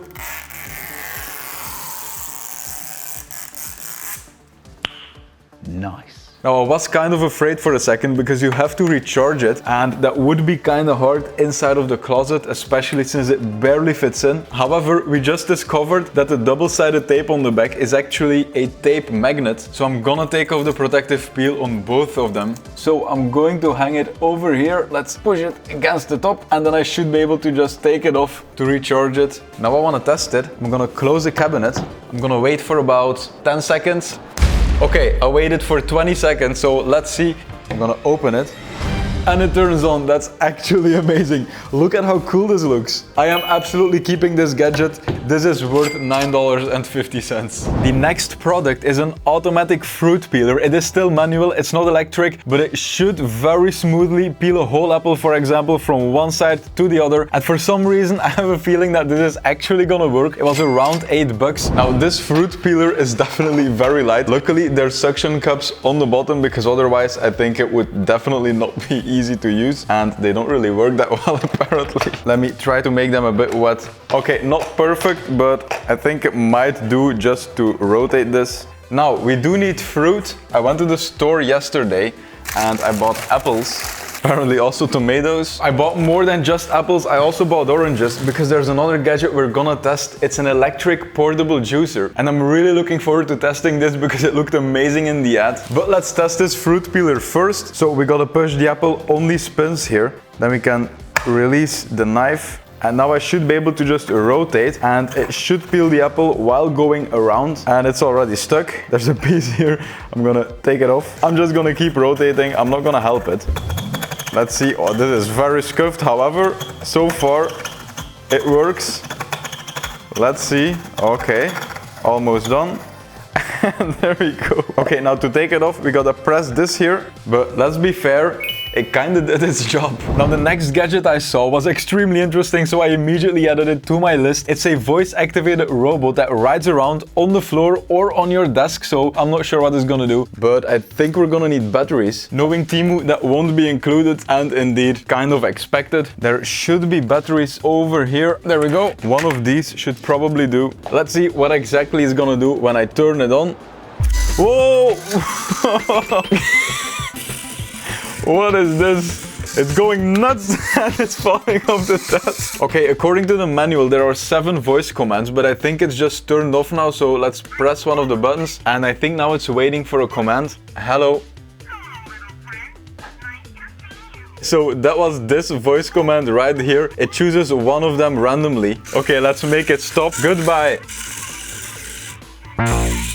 Nice. Now, I was kind of afraid for a second because you have to recharge it, and that would be kind of hard inside of the closet, especially since it barely fits in. However, we just discovered that the double-sided tape on the back is actually a tape magnet, so I'm gonna take off the protective peel on both of them. So I'm going to hang it over here. Let's push it against the top, and then I should be able to just take it off to recharge it. Now I want to test it. I'm gonna close the cabinet. I'm gonna wait for about 10 seconds. Okay, I waited for 20 seconds, so let's see. I'm gonna open it. And it turns on. That's actually amazing. Look at how cool this looks. I am absolutely keeping this gadget. This is worth $9.50. The next product is an automatic fruit peeler. It is still manual, it's not electric, but it should very smoothly peel a whole apple, for example, from one side to the other. And for some reason, I have a feeling that this is actually gonna work. It was around $8. Now, this fruit peeler is definitely very light. Luckily, there's suction cups on the bottom, because otherwise I think it would definitely not be easy to use, and they don't really work that well apparently. Let me try to make them a bit wet. Okay, not perfect, but I think it might do just to rotate this. Now, we do need fruit. I went to the store yesterday and I bought apples. Apparently also tomatoes. I bought more than just apples, I also bought oranges, because there's another gadget we're gonna test. It's an electric portable juicer, and I'm really looking forward to testing this because it looked amazing in the ad. But let's test this fruit peeler first. So we gotta push the apple on these pins here. Then we can release the knife. And now I should be able to just rotate, and it should peel the apple while going around. And it's already stuck. There's a piece here. I'm gonna take it off. I'm just gonna keep rotating. I'm not gonna help it. Let's see. Oh, this is very scuffed. However, so far it works. Let's see. Okay, almost done. And there we go. Okay, now to take it off, we gotta press this here. But let's be fair, it kinda did its job. Now, the next gadget I saw was extremely interesting, so I immediately added it to my list. It's a voice-activated robot that rides around on the floor or on your desk, so I'm not sure what it's gonna do, but I think we're gonna need batteries. Knowing Temu, that won't be included, and indeed, kind of expected. There should be batteries over here. There we go. One of these should probably do. Let's see what exactly it's gonna do when I turn it on. Whoa! What is this? It's going nuts and it's falling off the desk. Okay, according to the manual, there are 7 voice commands, but I think it's just turned off now. So let's press one of the buttons. And I think now it's waiting for a command. Hello. So that was this voice command right here. It chooses one of them randomly. Okay, let's make it stop. Goodbye.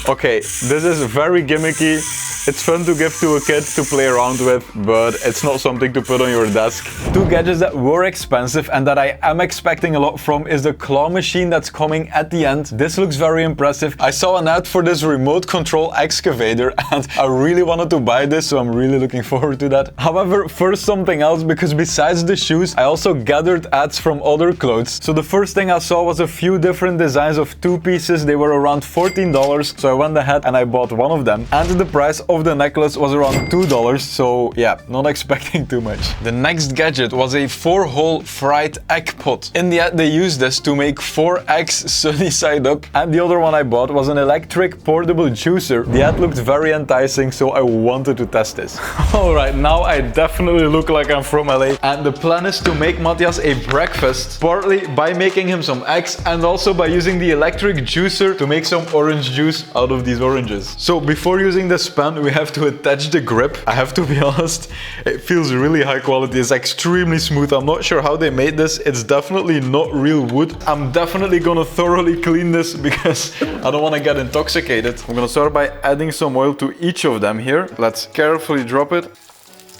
Okay, this is very gimmicky. It's fun to give to a kid to play around with, but it's not something to put on your desk. 2 gadgets that were expensive and that I am expecting a lot from is the claw machine that's coming at the end. This looks very impressive. I saw an ad for this remote control excavator and I really wanted to buy this, so I'm really looking forward to that. However, first something else, because besides the shoes, I also gathered ads from other clothes. So the first thing I saw was a few different designs of 2 pieces. They were around $14, so I went ahead and I bought one of them. And the price of the necklace was around $2, so yeah, not expecting too much. The next gadget was a 4-hole fried egg pot. In the ad, they used this to make 4 eggs sunny side up. And the other one I bought was an electric portable juicer. The ad looked very enticing, so I wanted to test this. Alright, now I definitely look like I'm from LA. And the plan is to make Matthias a breakfast, partly by making him some eggs and also by using the electric juicer to make some orange juice out of these oranges. So before using this pan, we have to attach the grip. I have to be honest, it feels really high quality. It's extremely smooth. I'm not sure how they made this. It's definitely not real wood. I'm definitely gonna thoroughly clean this because I don't want to get intoxicated. I'm gonna start by adding some oil to each of them here. Let's carefully drop it.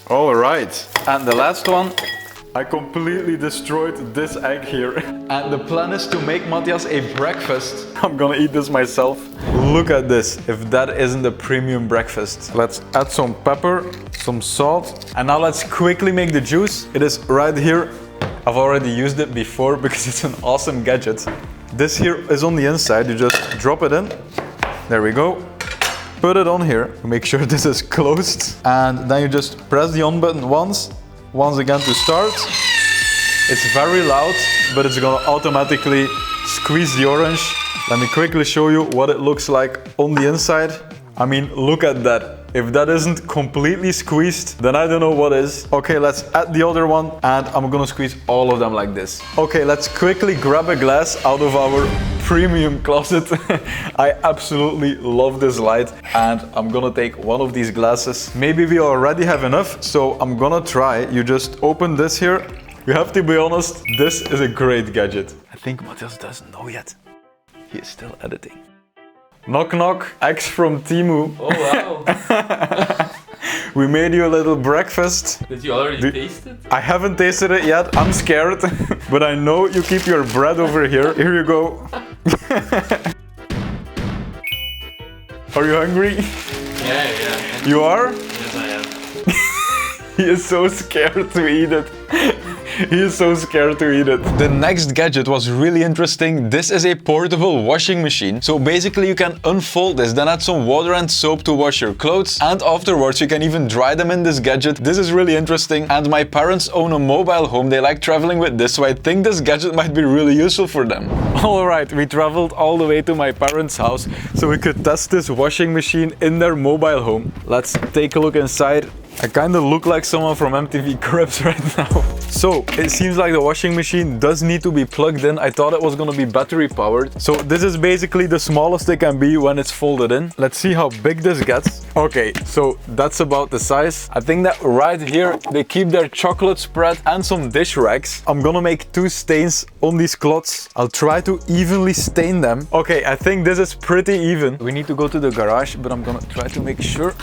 All right, and the last one. I completely destroyed this egg here. And the plan is to make Matthias a breakfast. I'm gonna eat this myself. Look at this, if that isn't a premium breakfast. Let's add some pepper, some salt. And now let's quickly make the juice. It is right here. I've already used it before because it's an awesome gadget. This here is on the inside. You just drop it in. There we go. Put it on here. Make sure this is closed. And then you just press the on button once again to start. It's very loud, but it's gonna automatically squeeze the orange. Let me quickly show you what it looks like on the inside. I mean, look at that. If that isn't completely squeezed, then I don't know what is. Okay, let's add the other one and I'm gonna squeeze all of them like this. Okay, let's quickly grab a glass out of our premium closet. I absolutely love this light and I'm gonna take one of these glasses. Maybe we already have enough, so I'm gonna try. You just open this here. You have to be honest, this is a great gadget. I think Matthias doesn't know yet. He is still editing. Knock knock, eggs from Temu. Oh wow. We made you a little breakfast. Did you already taste it? I haven't tasted it yet, I'm scared. But I know you keep your bread over here. Here you go. Are you hungry? Yeah. You are? Yes, I am. He is so scared to eat it. He is so scared to eat it. The next gadget was really interesting. This is a portable washing machine. So basically you can unfold this, then add some water and soap to wash your clothes. And afterwards you can even dry them in this gadget. This is really interesting. And my parents own a mobile home. They like traveling with this, so I think this gadget might be really useful for them. Alright, we traveled all the way to my parents' house so we could test this washing machine in their mobile home. Let's take a look inside. I kind of look like someone from MTV Cribs right now. So it seems like the washing machine does need to be plugged in. I thought it was gonna be battery powered. So this is basically the smallest it can be when it's folded in. Let's see how big this gets. Okay, so that's about the size. I think that right here they keep their chocolate spread and some dish rags. I'm gonna make 2 stains on these cloths. I'll try to evenly stain them. Okay, I think this is pretty even. We need to go to the garage, but I'm gonna try to make sure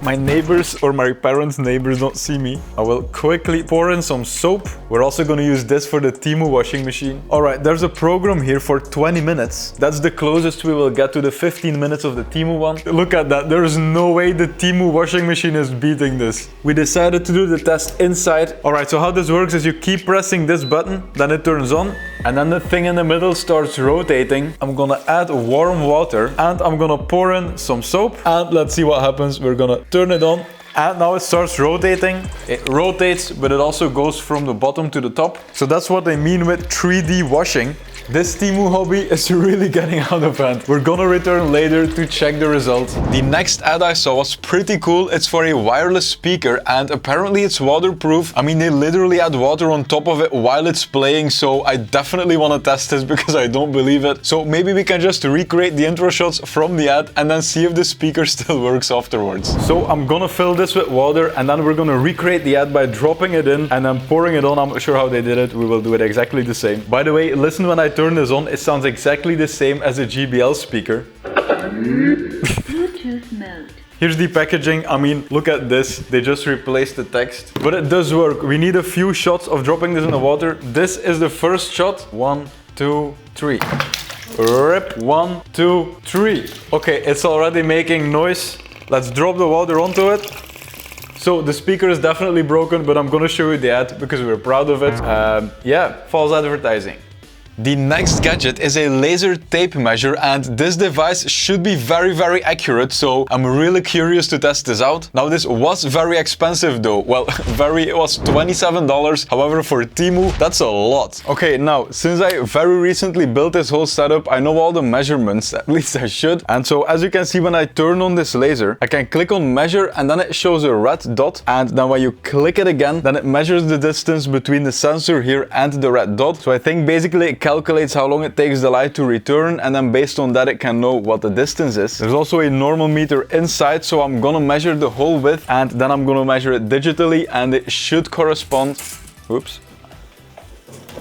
my neighbors or my parents' neighbors don't see me. I will quickly pour in some soap. We're also going to use this for the Temu washing machine. Alright, there's a program here for 20 minutes. That's the closest we will get to the 15 minutes of the Temu one. Look at that. There's no way the Temu washing machine is beating this. We decided to do the test inside. Alright, so how this works is you keep pressing this button, then it turns on. And then the thing in the middle starts rotating. I'm gonna add warm water and I'm gonna pour in some soap. And let's see what happens. We're gonna turn it on. And now it starts rotating. It rotates, but it also goes from the bottom to the top. So that's what they mean with 3D washing. This Temu hobby is really getting out of hand. We're gonna return later to check the results. The next ad I saw was pretty cool. It's for a wireless speaker and apparently it's waterproof. I mean, they literally add water on top of it while it's playing, so I definitely want to test this because I don't believe it. So maybe we can just recreate the intro shots from the ad and then see if the speaker still works afterwards. So I'm gonna fill this with water and then we're gonna recreate the ad by dropping it in and then pouring it on. I'm not sure how they did it. We will do it exactly the same. By the way, listen when I turn this on. It sounds exactly the same as a JBL speaker. Bluetooth mode. Here's the packaging. I mean, look at this. They just replaced the text. But it does work. We need a few shots of dropping this in the water. This is the first shot. 1, 2, 3. Rip. 1, 2, 3. Okay, it's already making noise. Let's drop the water onto it. So the speaker is definitely broken, but I'm gonna show you the ad because we're proud of it. Yeah, false advertising. The next gadget is a laser tape measure and this device should be very accurate, so I'm really curious to test this out. Now this was very expensive though. Well, it was $27. However, for Temu, that's a lot. Okay, now, since I very recently built this whole setup, I know all the measurements, at least I should. And so as you can see, when I turn on this laser, I can click on measure and then it shows a red dot. And then when you click it again, then it measures the distance between the sensor here and the red dot. So I think basically it calculates how long it takes the light to return and then based on that it can know what the distance is. There's also a normal meter inside, so I'm gonna measure the whole width and then I'm gonna measure it digitally and it should correspond. Oops.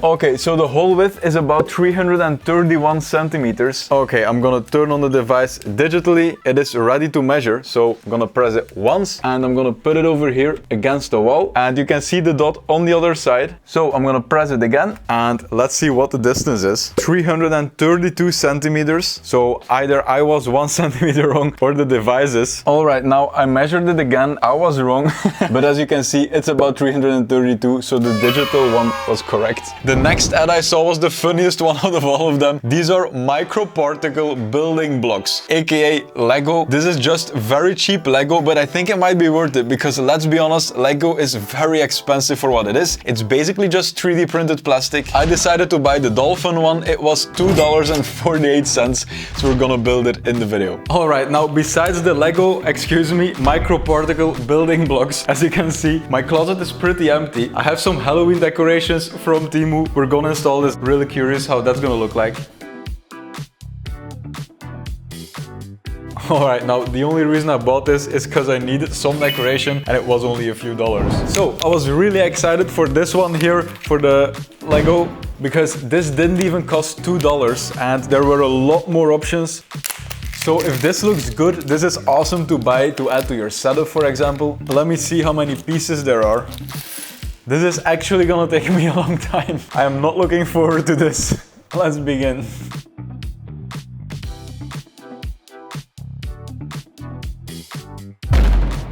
Okay, so the whole width is about 331 centimeters. Okay, I'm gonna turn on the device digitally. It is ready to measure, so I'm gonna press it once and I'm gonna put it over here against the wall and you can see the dot on the other side. So I'm gonna press it again and let's see what the distance is. 332 centimeters. So either I was 1 centimeter wrong or the device is. All right, now I measured it again. I was wrong, but as you can see, it's about 332, so the digital one was correct. The next ad I saw was the funniest one out of all of them. These are microparticle building blocks, aka Lego. This is just very cheap Lego, but I think it might be worth it because let's be honest, Lego is very expensive for what it is. It's basically just 3D printed plastic. I decided to buy the dolphin one. It was $2.48, so we're gonna build it in the video. All right, now besides the Lego, microparticle building blocks, as you can see, my closet is pretty empty. I have some Halloween decorations from Temu. We're gonna install this. Really curious how that's gonna look like. Alright, now the only reason I bought this is because I needed some decoration and it was only a few dollars. So I was really excited for this one here, for the Lego, because this didn't even cost $2 and there were a lot more options. So if this looks good, this is awesome to buy to add to your setup, for example. Let me see how many pieces there are. This is actually gonna take me a long time. I am not looking forward to this. Let's begin.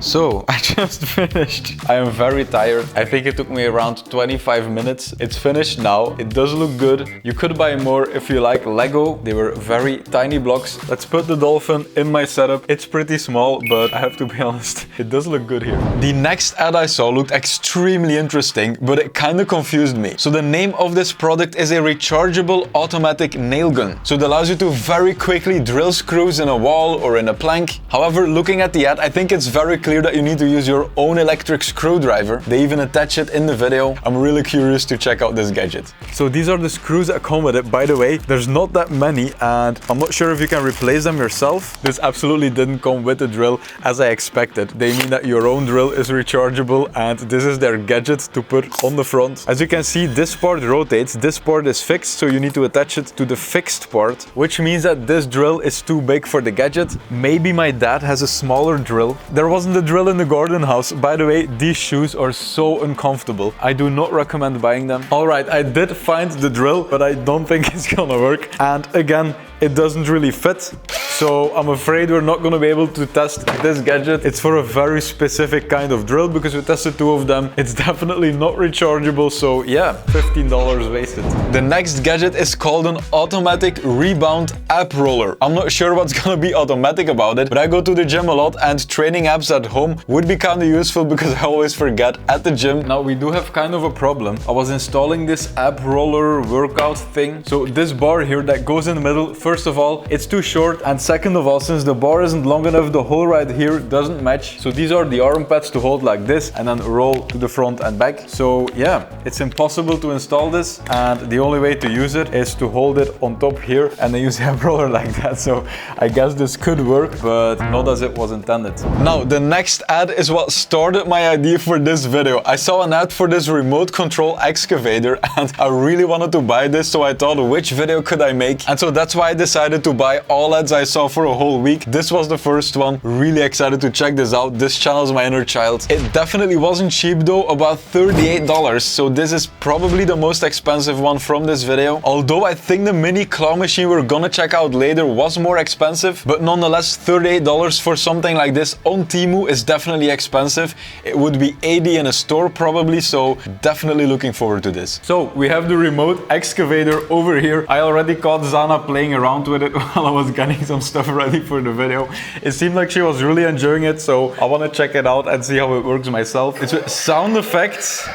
So, I just finished. I am very tired. I think it took me around 25 minutes. It's finished now. It does look good. You could buy more if you like Lego. They were very tiny blocks. Let's put the dolphin in my setup. It's pretty small, but I have to be honest, it does look good here. The next ad I saw looked extremely interesting, but it kind of confused me. So the name of this product is a rechargeable automatic nail gun. So it allows you to very quickly drill screws in a wall or in a plank. However, looking at the ad, I think it's very clear that you need to use your own electric screwdriver. They even attach it in the video. I'm really curious to check out this gadget. So these are the screws that come with it. By the way, there's not that many and I'm not sure if you can replace them yourself. This absolutely didn't come with the drill as I expected. They mean that your own drill is rechargeable and this is their gadget to put on the front. As you can see, this part rotates, this part is fixed, so you need to attach it to the fixed part, which means that this drill is too big for the gadget. Maybe my dad has a smaller drill. There wasn't a drill in the garden house. By the way, these shoes are so uncomfortable. I do not recommend buying them. Alright, I did find the drill, but I don't think it's gonna work. And again, it doesn't really fit. So I'm afraid we're not gonna be able to test this gadget. It's for a very specific kind of drill because we tested 2 of them. It's definitely not rechargeable, so yeah, $15 wasted. The next gadget is called an automatic rebound app roller. I'm not sure what's gonna be automatic about it, but I go to the gym a lot and training apps at home would be kind of useful because I always forget at the gym. Now we do have kind of a problem. I was installing this app roller workout thing. So this bar here that goes in the middle, first of all, it's too short, and second of all, since the bar isn't long enough, the hole right here doesn't match. So these are the arm pads to hold like this and then roll to the front and back. So yeah, it's impossible to install this, and the only way to use it is to hold it on top here and then use the app roller like that. So I guess this could work, but not as it was intended. Now the next ad is what started my idea for this video. I saw an ad for this remote control excavator and I really wanted to buy this, so I thought, which video could I make? And so that's why I decided to buy all ads I saw for a whole week. This was the first one. Really excited to check this out. This channels my inner child. It definitely wasn't cheap though, about $38. So this is probably the most expensive one from this video. Although I think the mini claw machine we're gonna check out later was more expensive, but nonetheless $38 for something like this on Temu is definitely expensive. It would be $80 in a store probably, so definitely looking forward to this. So we have the remote excavator over here. I already caught Zana playing around with it while I was getting some stuff ready for the video. It seemed like she was really enjoying it, so I want to check it out and see how it works myself. It's with sound effects.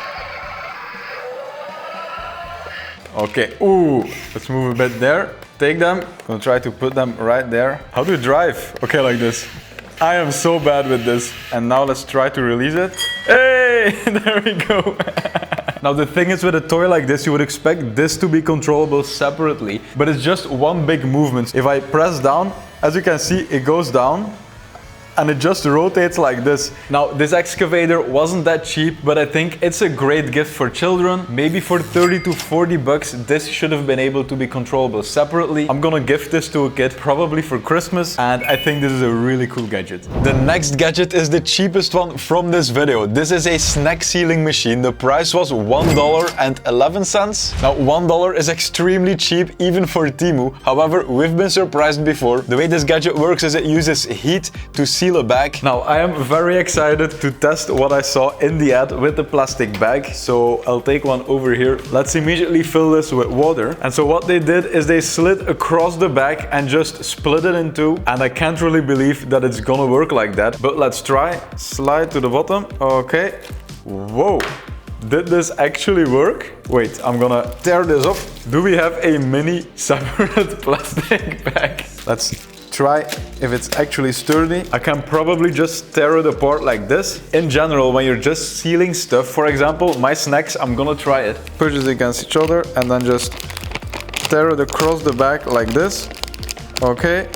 Okay, ooh, let's move a bit there. Take them, I'm gonna try to put them right there. How to drive? Okay, like this. I am so bad with this. And now let's try to release it. Hey, there we go. Now the thing is, with a toy like this, you would expect this to be controllable separately, but it's just one big movement. If I press down, as you can see, it goes down and it just rotates like this. Now this excavator wasn't that cheap, but I think it's a great gift for children. Maybe for 30 to 40 bucks, this should have been able to be controllable separately. I'm gonna gift this to a kid probably for Christmas, and I think this is a really cool gadget. The next gadget is the cheapest one from this video. This is a snack sealing machine. The price was $1.11. Now $1 is extremely cheap even for Temu. However, we've been surprised before. The way this gadget works is it uses heat to seal a bag. Now I am very excited to test what I saw in the ad with the plastic bag, so I'll take one over here. Let's immediately fill this with water. And so what they did is they slid across the bag and just split it in two, and I can't really believe that it's gonna work like that, but let's try. Slide to the bottom. Okay. Whoa. Did this actually work? Wait, I'm gonna tear this off. Do we have a mini separate plastic bag? Let's try if it's actually sturdy. I can probably just tear it apart like this. In general, when you're just sealing stuff, for example, my snacks, I'm gonna try it. Push it against each other and then just tear it across the back like this. Okay,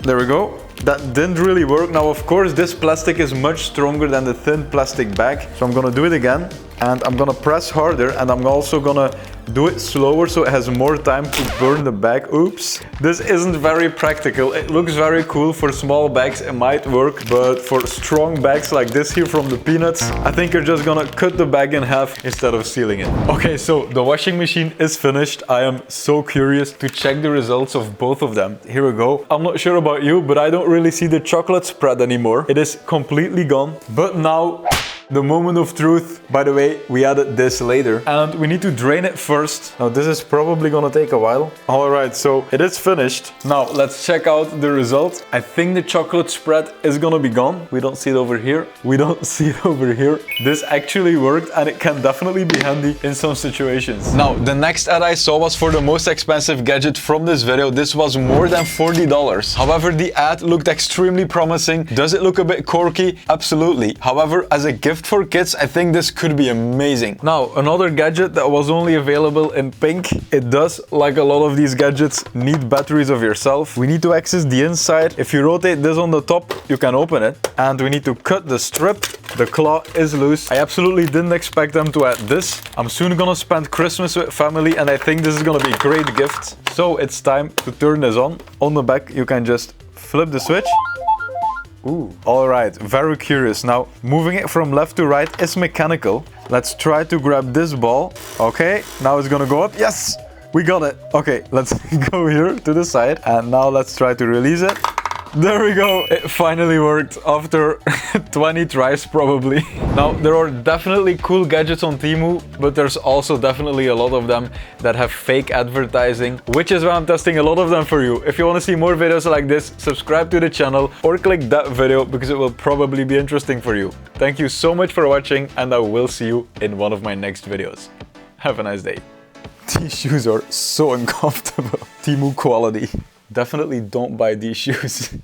there we go. That didn't really work. Now, of course, this plastic is much stronger than the thin plastic bag. So I'm gonna do it again, and I'm gonna press harder, and I'm also gonna do it slower so it has more time to burn the bag. Oops. This isn't very practical. It looks very cool for small bags, it might work, but for strong bags like this here from the Peanuts, I think you're just gonna cut the bag in half instead of sealing it. Okay, so the washing machine is finished. I am so curious to check the results of both of them. Here we go. I'm not sure about you, but I don't really see the chocolate spread anymore. It is completely gone. But now, the moment of truth. By the way, we added this later and we need to drain it first. Now this is probably gonna take a while. All right, so it is finished. Now let's check out the result. I think the chocolate spread is gonna be gone. We don't see it over here. We don't see it over here. This actually worked, and it can definitely be handy in some situations. Now, the next ad I saw was for the most expensive gadget from this video. This was more than $40. However, the ad looked extremely promising. Does it look a bit quirky? Absolutely. However, as a gift for kids, I think this could be amazing. Now, another gadget that was only available in pink. It does, like a lot of these gadgets, need batteries of yourself. We need to access the inside. If you rotate this on the top, you can open it. And we need to cut the strip. The claw is loose. I absolutely didn't expect them to add this. I'm soon gonna spend Christmas with family, and I think this is gonna be a great gift. So it's time to turn this on. On the back, you can just flip the switch. Ooh. All right, very curious. Now, moving it from left to right is mechanical. Let's try to grab this ball. Okay, now it's gonna go up. Yes, we got it. Okay, let's go here to the side. And now let's try to release it. There we go. It finally worked after 20 tries probably. Now, there are definitely cool gadgets on Temu, but there's also definitely a lot of them that have fake advertising, which is why I'm testing a lot of them for you. If you want to see more videos like this, subscribe to the channel or click that video because it will probably be interesting for you. Thank you so much for watching, and I will see you in one of my next videos. Have a nice day. These shoes are so uncomfortable. Temu quality. Definitely don't buy these shoes.